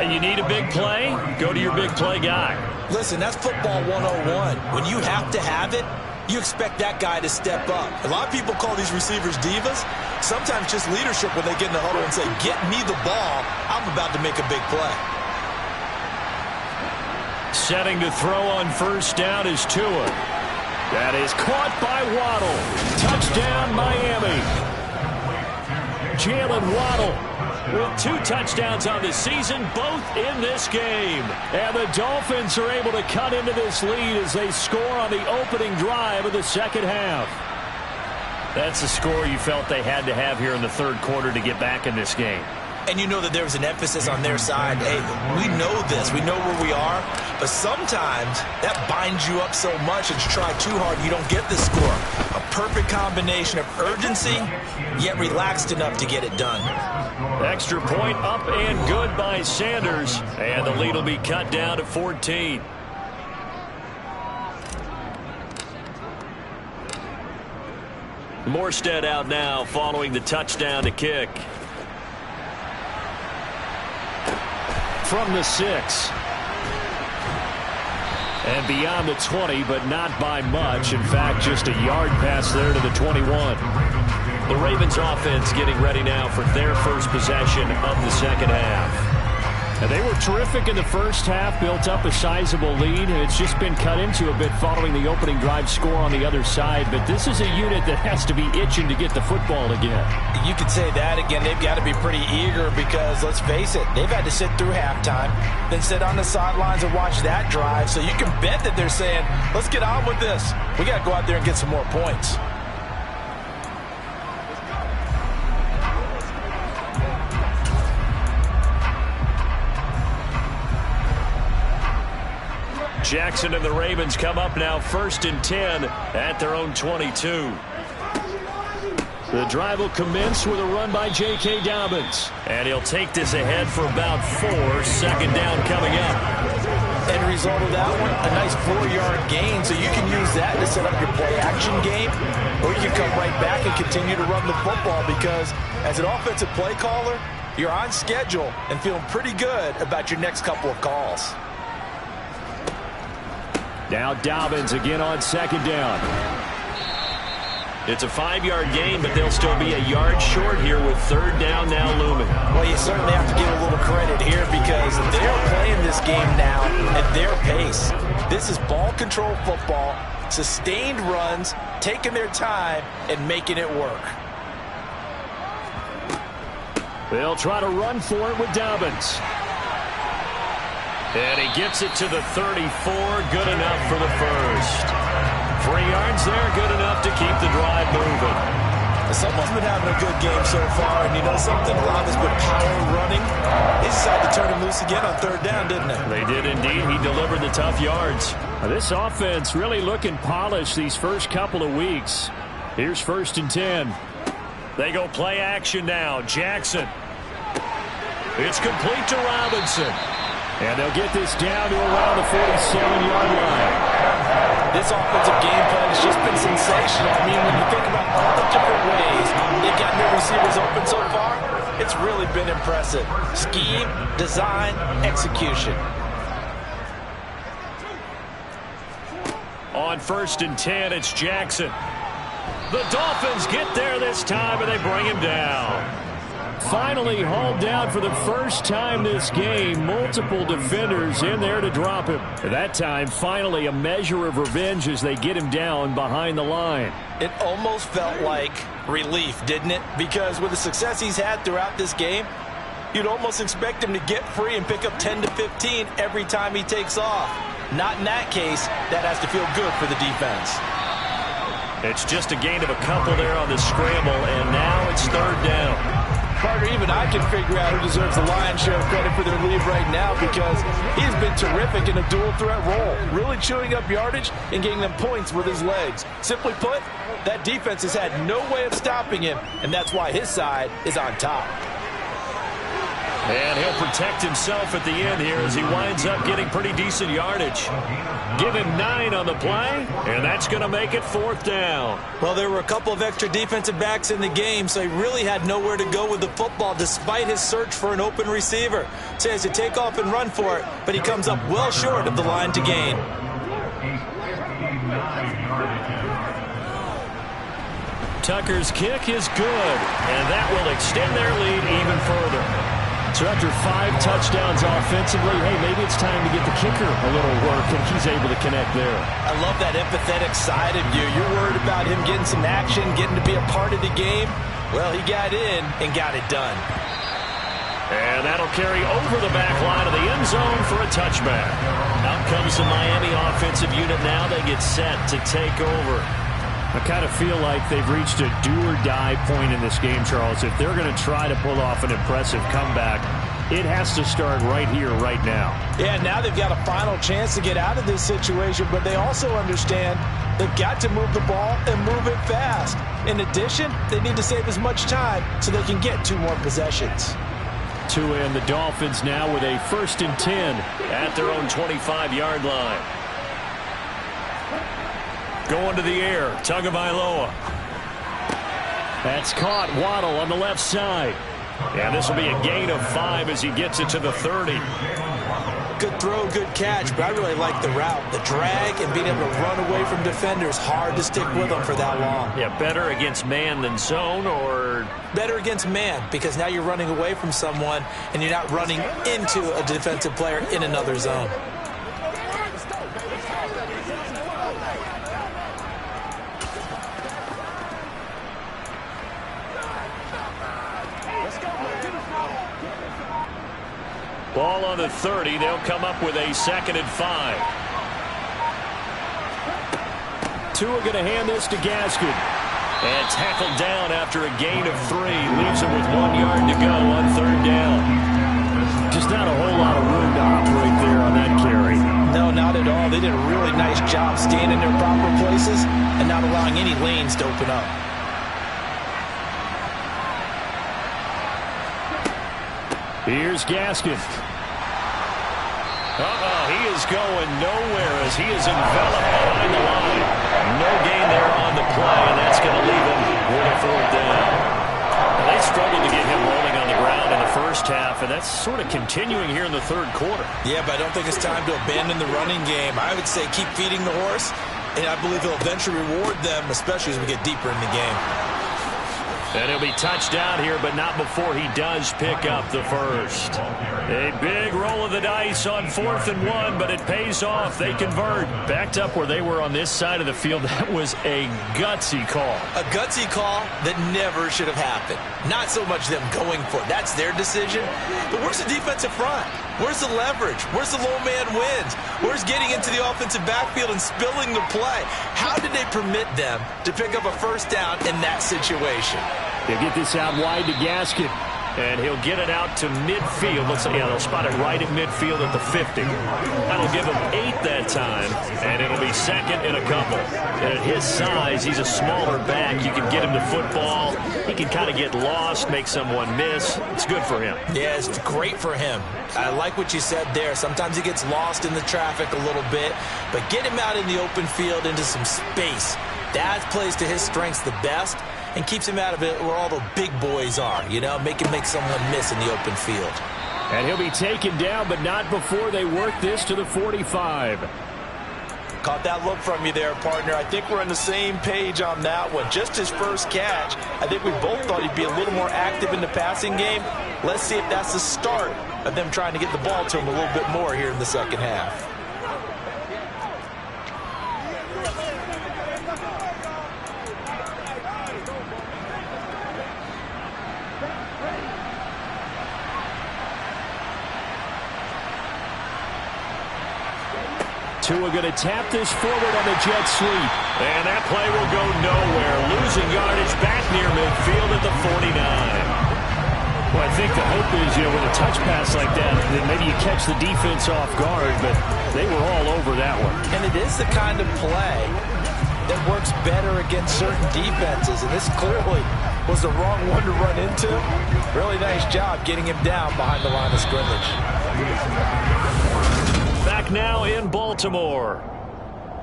And you need a big play? Go to your big play guy. Listen, that's football 101. When you have to have it, you expect that guy to step up. A lot of people call these receivers divas. Sometimes just leadership when they get in the huddle and say, get me the ball. I'm about to make a big play. Setting to throw on first down is Tua. That is caught by Waddle. Touchdown, Miami. Jalen Waddle with 2 touchdowns on the season, both in this game. And the Dolphins are able to cut into this lead as they score on the opening drive of the second half. That's the score you felt they had to have here in the 3rd quarter to get back in this game. And you know that there was an emphasis on their side. Hey, we know this. We know where we are. But sometimes that binds you up so much that you try too hard and you don't get the score. A perfect combination of urgency, yet relaxed enough to get it done. Extra point up and good by Sanders. And the lead will be cut down to 14. Morstead out now following the touchdown to kick. From the 6. And beyond the 20, but not by much. In fact, just a yard pass there to the 21. The Ravens offense getting ready now for their first possession of the second half. And they were terrific in the first half, built up a sizable lead, and it's just been cut into a bit following the opening drive score on the other side. But this is a unit that has to be itching to get the football again. You could say that again. They've got to be pretty eager because, let's face it, they've had to sit through halftime, then sit on the sidelines and watch that drive. So you can bet that they're saying, let's get on with this. We got to go out there and get some more points. Jackson and the Ravens come up now 1st and 10 at their own 22. The drive will commence with a run by J.K. Dobbins. And he'll take this ahead for about 4. 2nd down coming up. End result of that one, a nice 4-yard gain. So you can use that to set up your play-action game. Or you can come right back and continue to run the football because as an offensive play caller, you're on schedule and feeling pretty good about your next couple of calls. Now Dobbins again on 2nd down. It's a 5-yard gain, but they'll still be a yard short here with 3rd down now looming. Well, you certainly have to give a little credit here because they're playing this game now at their pace. This is ball control football, sustained runs, taking their time and making it work. They'll try to run for it with Dobbins. And he gets it to the 34, good enough for the first. 3 yards there, good enough to keep the drive moving. Someone's been having a good game so far, and you know something? A lot of it's been power running. They decided to turn him loose again on 3rd down, didn't they? They did indeed. He delivered the tough yards. Now, this offense really looking polished these first couple of weeks. Here's 1st and 10. They go play action now. Jackson. It's complete to Robinson. And they'll get this down to around the 47-yard line. This offensive game plan has just been sensational. I mean, when you think about all the different ways they've gotten their receivers open so far, it's really been impressive. Scheme, design, execution. On 1st and 10, it's Jackson. The Dolphins get there this time, and they bring him down. Finally hauled down for the first time this game. Multiple defenders in there to drop him. At that time, finally a measure of revenge as they get him down behind the line. It almost felt like relief, didn't it? Because with the success he's had throughout this game, you'd almost expect him to get free and pick up 10 to 15 every time he takes off. Not in that case. That has to feel good for the defense. It's just a gain of a couple there on the scramble, and now it's 3rd down. Carter, even I can figure out who deserves the lion's share of credit for their lead right now because he's been terrific in a dual threat role, really chewing up yardage and getting them points with his legs. Simply put, that defense has had no way of stopping him, and that's why his side is on top. And he'll protect himself at the end here as he winds up getting pretty decent yardage. Give him 9 on the play, and that's going to make it 4th down. Well, there were a couple of extra defensive backs in the game, so he really had nowhere to go with the football despite his search for an open receiver. So he has to take off and run for it, but he comes up well short of the line to gain. Tucker's kick is good, and that will extend their lead even further. So after 5 touchdowns offensively, hey, maybe it's time to get the kicker a little work, and he's able to connect there. I love that empathetic side of you. You're worried about him getting some action, getting to be a part of the game. Well, he got in and got it done. And that'll carry over the back line of the end zone for a touchback. Out comes the Miami offensive unit now. They get set to take over. I kind of feel like they've reached a do-or-die point in this game, Charles. If they're going to try to pull off an impressive comeback, it has to start right here, right now. Yeah, now they've got a final chance to get out of this situation, but they also understand they've got to move the ball and move it fast. In addition, they need to save as much time so they can get 2 more possessions. Tua and the Dolphins now with a 1st and 10 at their own 25-yard line. Going to the air, Tagovailoa. That's caught. Waddle on the left side. And this will be a gain of 5 as he gets it to the 30. Good throw, good catch, but I really like the route. The drag and being able to run away from defenders. Hard to stick with them for that long. Yeah, better against man than zone, or? Better against man, because now you're running away from someone and you're not running into a defensive player in another zone. Ball on the 30. They'll come up with a 2nd and 5. Tua going to hand this to Gaskin. And tackled down after a gain of 3. Leaves him with 1 yard to go on 3rd down. Just not a whole lot of room to operate there on that carry. No, not at all. They did a really nice job staying in their proper places and not allowing any lanes to open up. Here's Gaskin. He is going nowhere as he is enveloped behind the line. No gain there on the play, and that's going to leave him with a 4th down. Now, they struggled to get him rolling on the ground in the first half, and that's sort of continuing here in the 3rd quarter. Yeah, but I don't think it's time to abandon the running game. I would say keep feeding the horse, and I believe he'll eventually reward them, especially as we get deeper in the game. And he'll be touched down here, but not before he does pick up the 1st. A big roll of the dice on 4th and 1, but it pays off. They convert. Backed up where they were on this side of the field. That was a gutsy call. A gutsy call that never should have happened. Not so much them going for it. That's their decision. But where's the defensive front? Where's the leverage? Where's the low man wins? Where's getting into the offensive backfield and spilling the play? How did they permit them to pick up a 1st down in that situation? They get this out wide to Gaskin. And he'll get it out to midfield. Let's say, yeah, they'll spot it right at midfield at the 50. That'll give him 8 that time, and it'll be second and a couple. And at his size, he's a smaller back. You can get him to football. He can kind of get lost, make someone miss. It's good for him. Yeah, it's great for him. I like what you said there. Sometimes he gets lost in the traffic a little bit, but get him out in the open field into some space. That plays to his strengths the best and keeps him out of it where all the big boys are, you know, make someone miss in the open field. And he'll be taken down, but not before they work this to the 45. Caught that look from you there, partner. I think we're on the same page on that one. Just his first catch, I think we both thought he'd be a little more active in the passing game. Let's see if that's the start of them trying to get the ball to him a little bit more here in the second half. Tua going to tap this forward on the jet sweep. And that play will go nowhere. Losing yardage back near midfield at the 49. Well, I think the hope is, you know, with a touch pass like that maybe you catch the defense off guard, but they were all over that one. And it is the kind of play that works better against certain defenses, and this clearly was the wrong one to run into. Really nice job getting him down behind the line of scrimmage. Back now in Baltimore.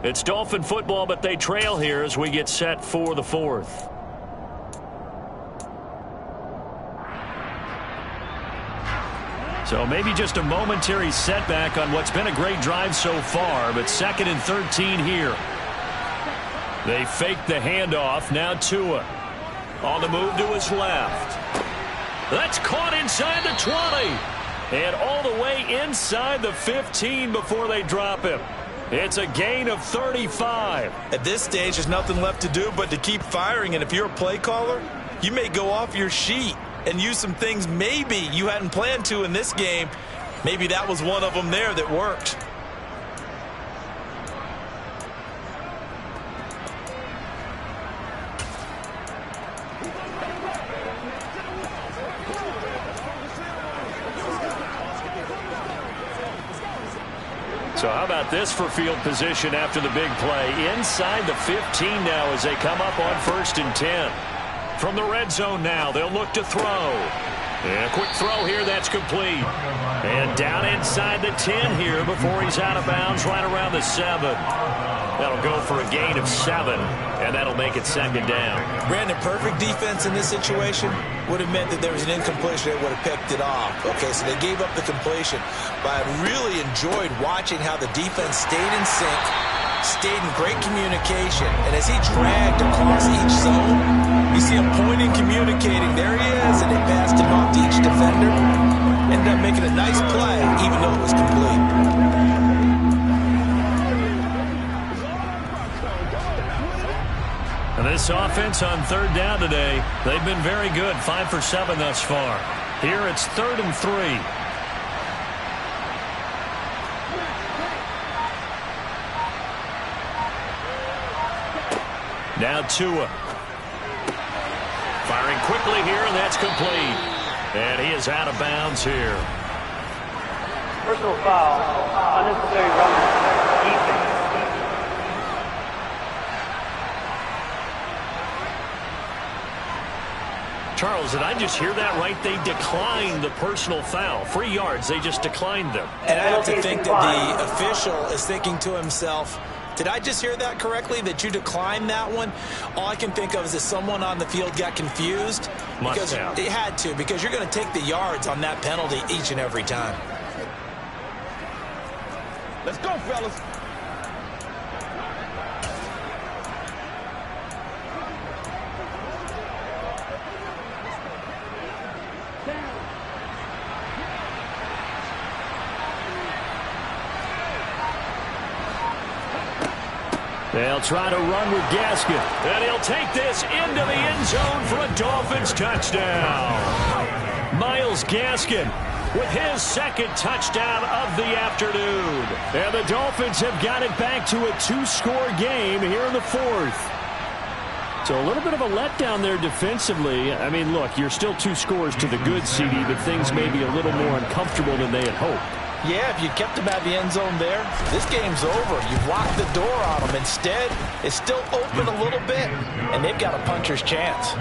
It's Dolphin football, but they trail here as we get set for the fourth. So maybe just a momentary setback on what's been a great drive so far, but 2nd and 13 here. They fake the handoff. Now Tua on the move to his left. That's caught inside the 20. And all the way inside the 15 before they drop him. It's a gain of 35. At this stage, there's nothing left to do but to keep firing. And if you're a play caller, you may go off your sheet and use some things maybe you hadn't planned to in this game. Maybe that was one of them there that worked. So how about this for field position after the big play? Inside the 15 now as they come up on 1st and 10. From the red zone now, they'll look to throw. And a quick throw here, that's complete. And down inside the 10 here before he's out of bounds right around the 7. That'll go for a gain of 7, and that'll make it 2nd down. Brandon, perfect defense in this situation would have meant that there was an incompletion. They would have picked it off. Okay, so they gave up the completion. But I really enjoyed watching how the defense stayed in sync, stayed in great communication. And as he dragged across each zone, you see him pointing, communicating. There he is, and they passed him off to each defender. Ended up making a nice play, even though it was complete. And this offense on 3rd down today, they've been very good, 5 for 7 thus far. Here it's 3rd and 3. Now Tua. Firing quickly here, and that's complete. And he is out of bounds here. Personal foul, unnecessary roughness, defense. Charles, did I just hear that right? They declined the personal foul. 3 yards, they just declined them. And I have to think that the official is thinking to himself, did I just hear that correctly, that you declined that one? All I can think of is that someone on the field got confused. Must have. It had to, because you're going to take the yards on that penalty each and every time. Let's go, fellas. They'll try to run with Gaskin. And he'll take this into the end zone for a Dolphins touchdown. Myles Gaskin with his 2nd touchdown of the afternoon. And the Dolphins have got it back to a 2-score game here in the 4th. So a little bit of a letdown there defensively. I mean, look, you're still 2 scores to the good, CD, but things may be a little more uncomfortable than they had hoped. Yeah, if you kept them at the end zone there, this game's over. You've locked the door on them. Instead, it's still open a little bit, and they've got a puncher's chance.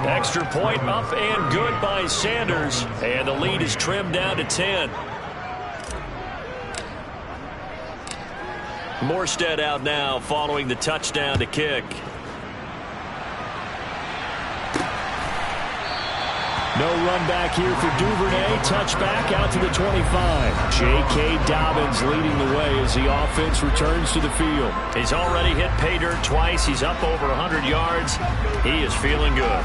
Extra point up and good by Sanders, and the lead is trimmed down to 10. Morstead out now following the touchdown to kick. No run back here for Duvernay. Touchback out to the 25. J.K. Dobbins leading the way as the offense returns to the field. He's already hit pay dirt twice. He's up over 100 yards. He is feeling good.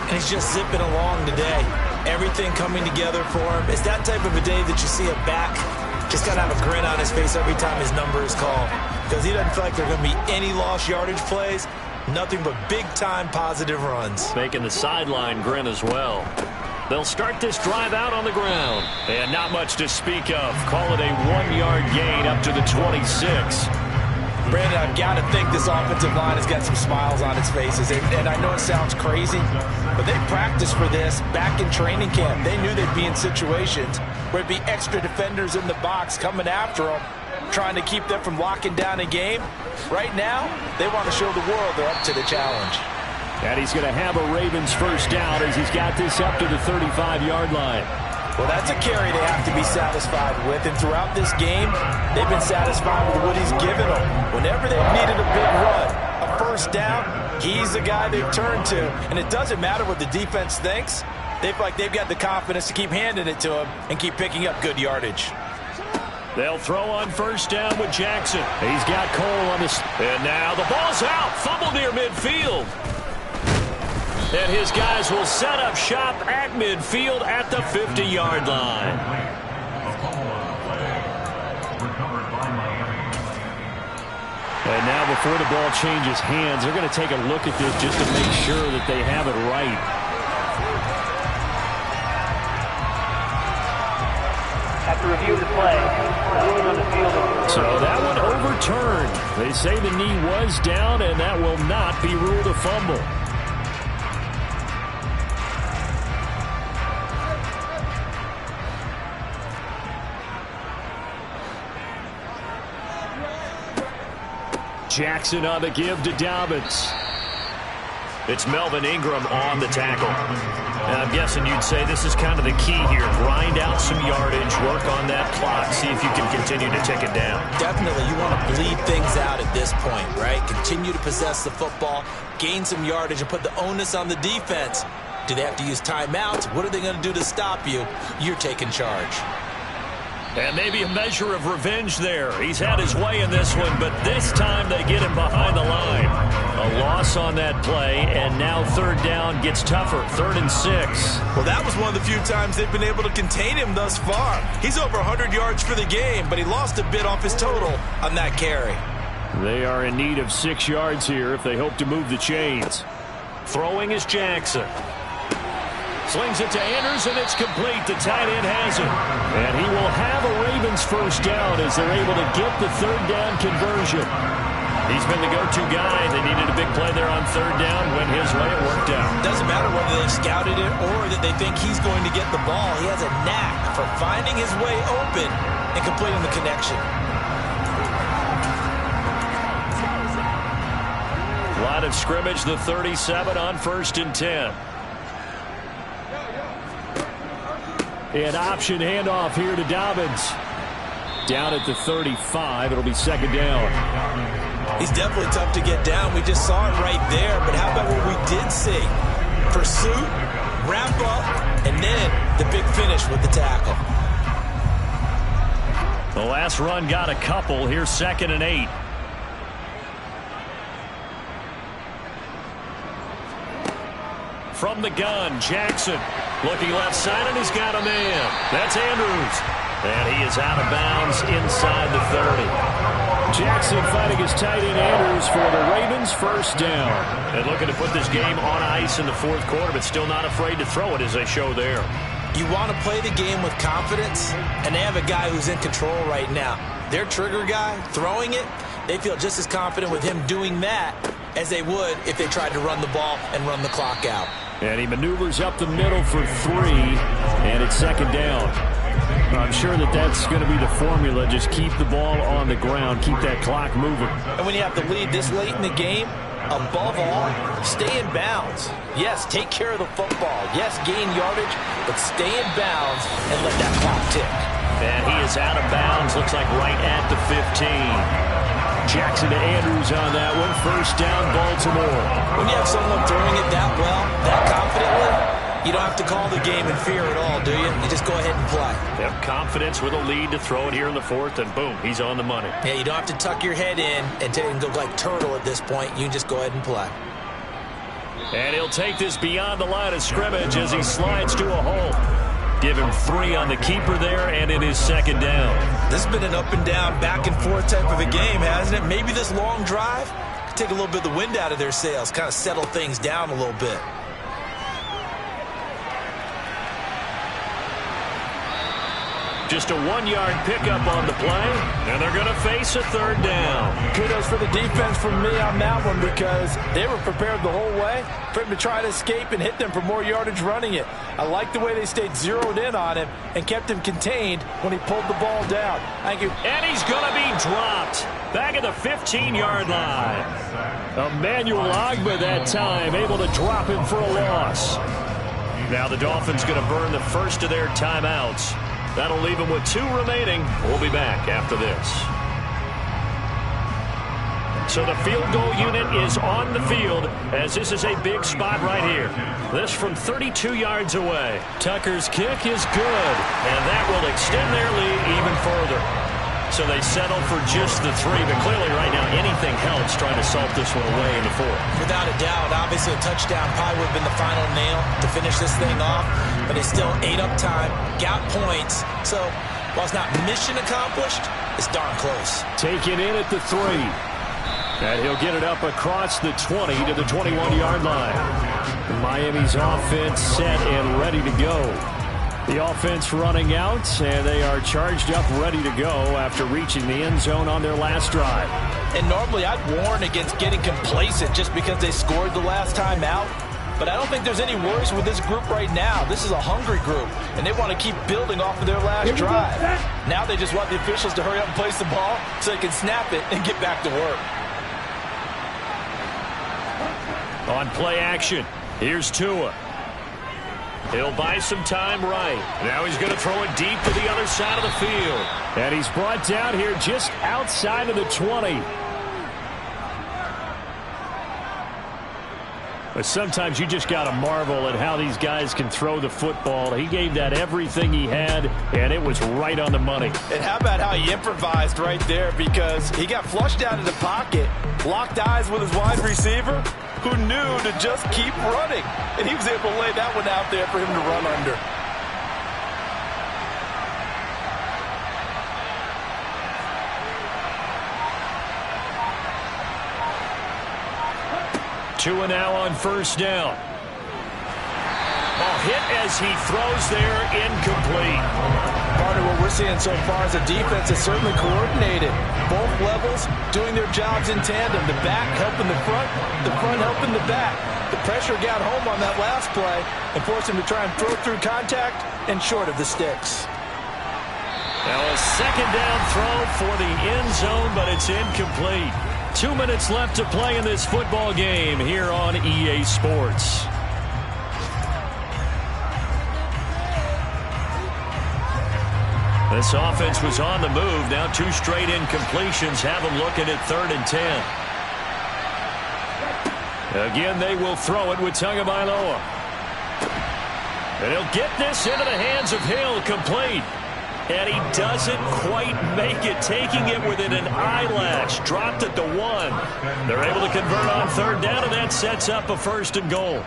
And he's just zipping along today. Everything coming together for him. It's that type of a day that you see a back just got to have a grin on his face every time his number is called, because he doesn't feel like there are going to be any lost yardage plays. Nothing but big-time positive runs. Making the sideline grin as well. They'll start this drive out on the ground. And not much to speak of. Call it a 1-yard gain up to the 26. Brandon, I've got to think this offensive line has got some smiles on its faces. And I know it sounds crazy, but they practiced for this back in training camp. They knew they'd be in situations where it'd be extra defenders in the box coming after them, trying to keep them from locking down a game. Right now, they want to show the world they're up to the challenge. And he's going to have a Ravens first down as he's got this up to the 35-yard line. Well, that's a carry they have to be satisfied with. And throughout this game, they've been satisfied with what he's given them. Whenever they've needed a big run, a first down, he's the guy they've turned to. And it doesn't matter what the defense thinks. They feel like they've got the confidence to keep handing it to him and keep picking up good yardage. They'll throw on first down with Jackson. He's got Cole on this. And now the ball's out. Fumble near midfield. And his guys will set up shop at midfield at the 50-yard line. And now before the ball changes hands, they're going to take a look at this just to make sure that they have it right. After review of the play, the ruling on the field. So that one overturned. They say the knee was down, and that will not be ruled a fumble. Jackson on the give to Dobbins. It's Melvin Ingram on the tackle. And I'm guessing you'd say this is kind of the key here. Grind out some yardage, work on that clock, see if you can continue to take it down. Definitely, you want to bleed things out at this point, right? Continue to possess the football, gain some yardage, and put the onus on the defense. Do they have to use timeouts? What are they going to do to stop you? You're taking charge. And maybe a measure of revenge there. He's had his way in this one, but this time they get him behind the line. A loss on that play, and now third down gets tougher. 3rd and 6. Well, that was one of the few times they've been able to contain him thus far. He's over 100 yards for the game, but he lost a bit off his total on that carry. They are in need of 6 yards here if they hope to move the chains. Throwing is Jackson. Slings it to Andrews, and it's complete. The tight end has it. And he will have a Ravens first down as they're able to get the third down conversion. He's been the go-to guy. They needed a big play there on third down. Went his way. It worked out. Doesn't matter whether they've scouted it or that they think he's going to get the ball. He has a knack for finding his way open and completing the connection. Line of scrimmage, the 37 on 1st and 10. An option handoff here to Dobbins. Down at the 35. It'll be 2nd down. He's definitely tough to get down. We just saw it right there. But how about what we did see? Pursuit, wrap up, and then the big finish with the tackle. The last run got a couple. Here's 2nd and 8. From the gun, Jackson looking left side, and he's got a man. That's Andrews. And he is out of bounds inside the 30. Jackson fighting his tight end Andrews for the Ravens first down. And looking to put this game on ice in the 4th quarter, but still not afraid to throw it as they show there. You want to play the game with confidence, and they have a guy who's in control right now. Their trigger guy, throwing it, they feel just as confident with him doing that as they would if they tried to run the ball and run the clock out. And he maneuvers up the middle for 3, and it's second down. I'm sure that's going to be the formula. Just keep the ball on the ground, keep that clock moving. And when you have to lead this late in the game, above all, stay in bounds. Yes, take care of the football. Yes, gain yardage, but stay in bounds and let that clock tick. And he is out of bounds, looks like right at the 15. Jackson to Andrews on that one. First down, Baltimore. When you have someone throwing it that well, that confidently, you don't have to call the game in fear at all, do you? You just go ahead and play. They have confidence with a lead to throw it here in the 4th, and boom, he's on the money. Yeah, you don't have to tuck your head in and go like turtle at this point. You can just go ahead and play. And he'll take this beyond the line of scrimmage as he slides to a hole. Give him 3 on the keeper there, and it is second down. This has been an up and down, back and forth type of a game, hasn't it? Maybe this long drive could take a little bit of the wind out of their sails, kind of settle things down a little bit. Just a 1-yard pickup on the play, and they're going to face a third down. Kudos for the defense from me on that one because they were prepared the whole way for him to try to escape and hit them for more yardage running it. I like the way they stayed zeroed in on him and kept him contained when he pulled the ball down. Thank you. And he's going to be dropped back at the 15-yard line. Emmanuel Ogbah that time able to drop him for a loss. Now the Dolphins going to burn the first of their timeouts. That'll leave them with 2 remaining. We'll be back after this. So the field goal unit is on the field as this is a big spot right here. This from 32 yards away. Tucker's kick is good, and that will extend their lead even further. So they settle for just the 3, but clearly right now anything helps trying to salt this one away in the 4th. Without a doubt, obviously a touchdown probably would have been the final nail to finish this thing off, but they still ate up time, got points. So while it's not mission accomplished, it's darn close. Taken in at the 3. And he'll get it up across the 20 to the 21-yard line. Miami's offense set and ready to go. The offense running out, and they are charged up, ready to go after reaching the end zone on their last drive. And normally I'd warn against getting complacent just because they scored the last time out. But I don't think there's any worries with this group right now. This is a hungry group, and they want to keep building off of their last drive. Now they just want the officials to hurry up and place the ball so they can snap it and get back to work. On play action, here's Tua. He'll buy some time right. Now he's going to throw it deep to the other side of the field. And he's brought down here just outside of the 20. But sometimes you just got to marvel at how these guys can throw the football. He gave that everything he had, and it was right on the money. And how about how he improvised right there, because he got flushed out of the pocket, locked eyes with his wide receiver, who knew to just keep running. And he was able to lay that one out there for him to run under. Tua now on first down. Ball hit as he throws there, incomplete. Part of what we're seeing so far is a defense that's certainly coordinated. Both levels doing their jobs in tandem. The back helping the front helping the back. The pressure got home on that last play and forced him to try and throw through contact and short of the sticks. Now a second down throw for the end zone, but it's incomplete. 2 minutes left to play in this football game here on EA Sports. This offense was on the move. Now 2 straight incompletions have them looking at 3rd and 10. Again, they will throw it with Tagovailoa. And he'll get this into the hands of Hill, complete. And he doesn't quite make it, taking it within an eyelash. Dropped at the 1. They're able to convert on 3rd down, and that sets up a 1st and goal.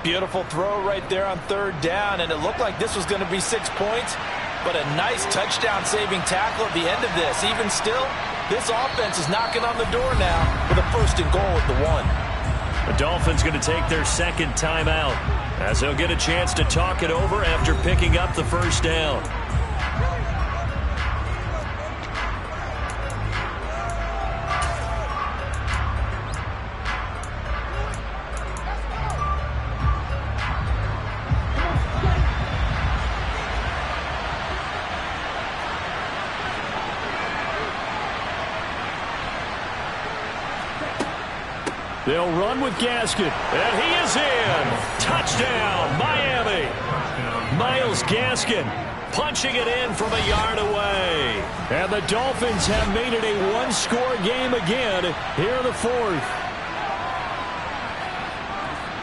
Beautiful throw right there on 3rd down, and it looked like this was going to be 6 points, but a nice touchdown-saving tackle at the end of this. Even still, this offense is knocking on the door now with a 1st and goal at the 1. The Dolphins going to take their 2nd timeout as they'll get a chance to talk it over after picking up the 1st down. They'll run with Gaskin, and he is in. Touchdown, Miami. Miles Gaskin punching it in from a yard away. And the Dolphins have made it a one-score game again here in the fourth.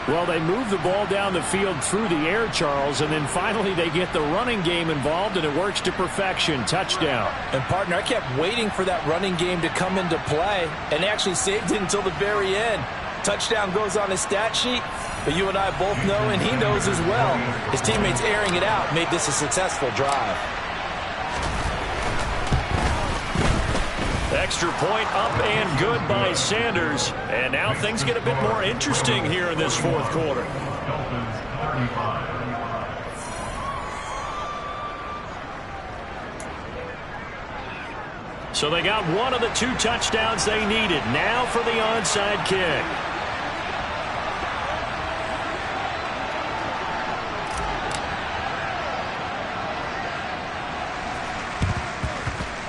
Well, they move the ball down the field through the air, Charles, and then finally they get the running game involved, and it works to perfection. Touchdown. And, partner, I kept waiting for that running game to come into play, and they actually saved it until the very end. Touchdown goes on his stat sheet, but you and I both know, and he knows as well, his teammates airing it out made this a successful drive. Extra point up and good by Sanders. And now things get a bit more interesting here in this fourth quarter. So they got one of the two touchdowns they needed. Now for the onside kick.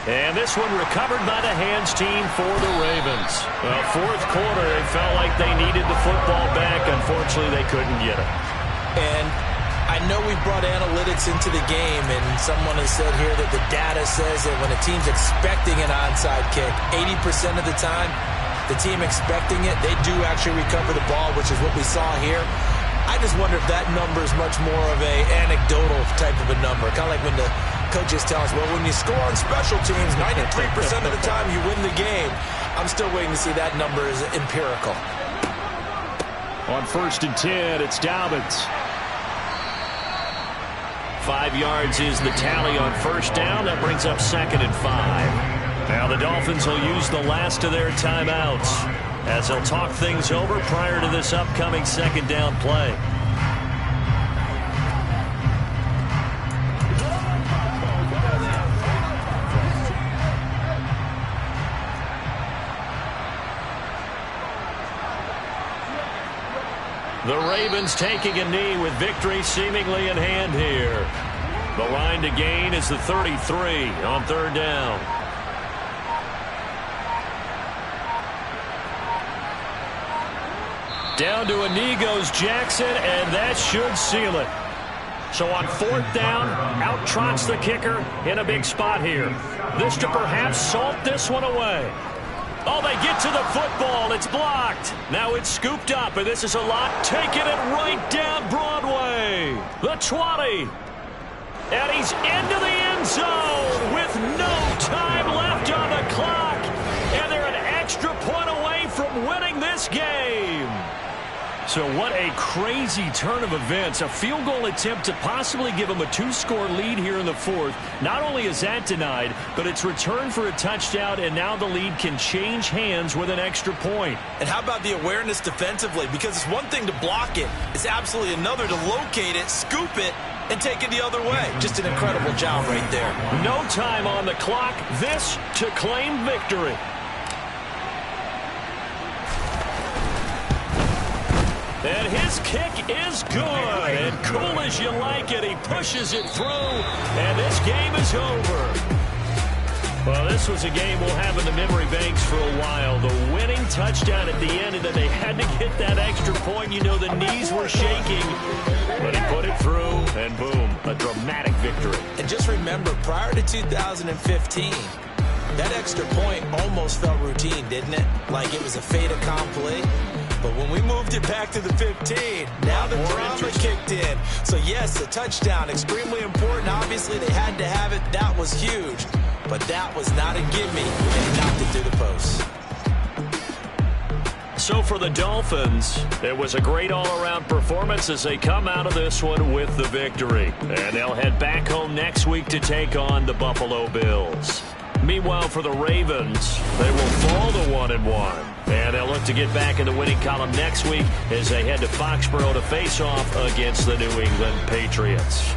And this one recovered by the hands team for the Ravens. Well, fourth quarter, it felt like they needed the football back. Unfortunately, they couldn't get it. And I know we brought analytics into the game, and someone has said here that the data says that when a team's expecting an onside kick, 80% of the time, the team expecting it, they do actually recover the ball, which is what we saw here. I just wonder if that number is much more of a anecdotal type of a number, kind of like when the coaches tell us, well, when you score on special teams, 93% of the time you win the game. I'm still waiting to see that number is empirical. On 1st and 10, it's Dobbins. 5 yards is the tally on first down. That brings up 2nd and 5. Now the Dolphins will use the last of their timeouts as they'll talk things over prior to this upcoming 2nd down play. The Ravens taking a knee with victory seemingly in hand here. The line to gain is the 33 on 3rd down. Down to a knee goes Jackson, and that should seal it. So on 4th down, out trots the kicker in a big spot here. This to perhaps salt this one away. Oh, they get to the football. It's blocked. Now it's scooped up, and this is a lot. Taking it right down Broadway. The 20. And he's into the end zone with no time left on the clock. And they're an extra point away from winning this game. So what a crazy turn of events. A field goal attempt to possibly give them a 2-score lead here in the fourth. Not only is that denied, but it's returned for a touchdown, and now the lead can change hands with an extra point. And how about the awareness defensively? Because it's one thing to block it. It's absolutely another to locate it, scoop it, and take it the other way. Just an incredible job right there. No time on the clock. This to claim victory. And his kick is good. And cool as you like it, he pushes it through. And this game is over. Well, this was a game we'll have in the memory banks for a while. The winning touchdown at the end, and then they had to get that extra point. You know, the knees were shaking. But he put it through, and boom, a dramatic victory. And just remember, prior to 2015, that extra point almost felt routine, didn't it? Like it was a fait accompli. But when we moved it back to the 15, now the drama kicked in. So, yes, a touchdown, extremely important. Obviously, they had to have it. That was huge. But that was not a gimme, and knocked it through the post. So for the Dolphins, it was a great all-around performance as they come out of this one with the victory. And they'll head back home next week to take on the Buffalo Bills. Meanwhile, for the Ravens, they will fall to 1-1. And they'll look to get back in the winning column next week as they head to Foxborough to face off against the New England Patriots.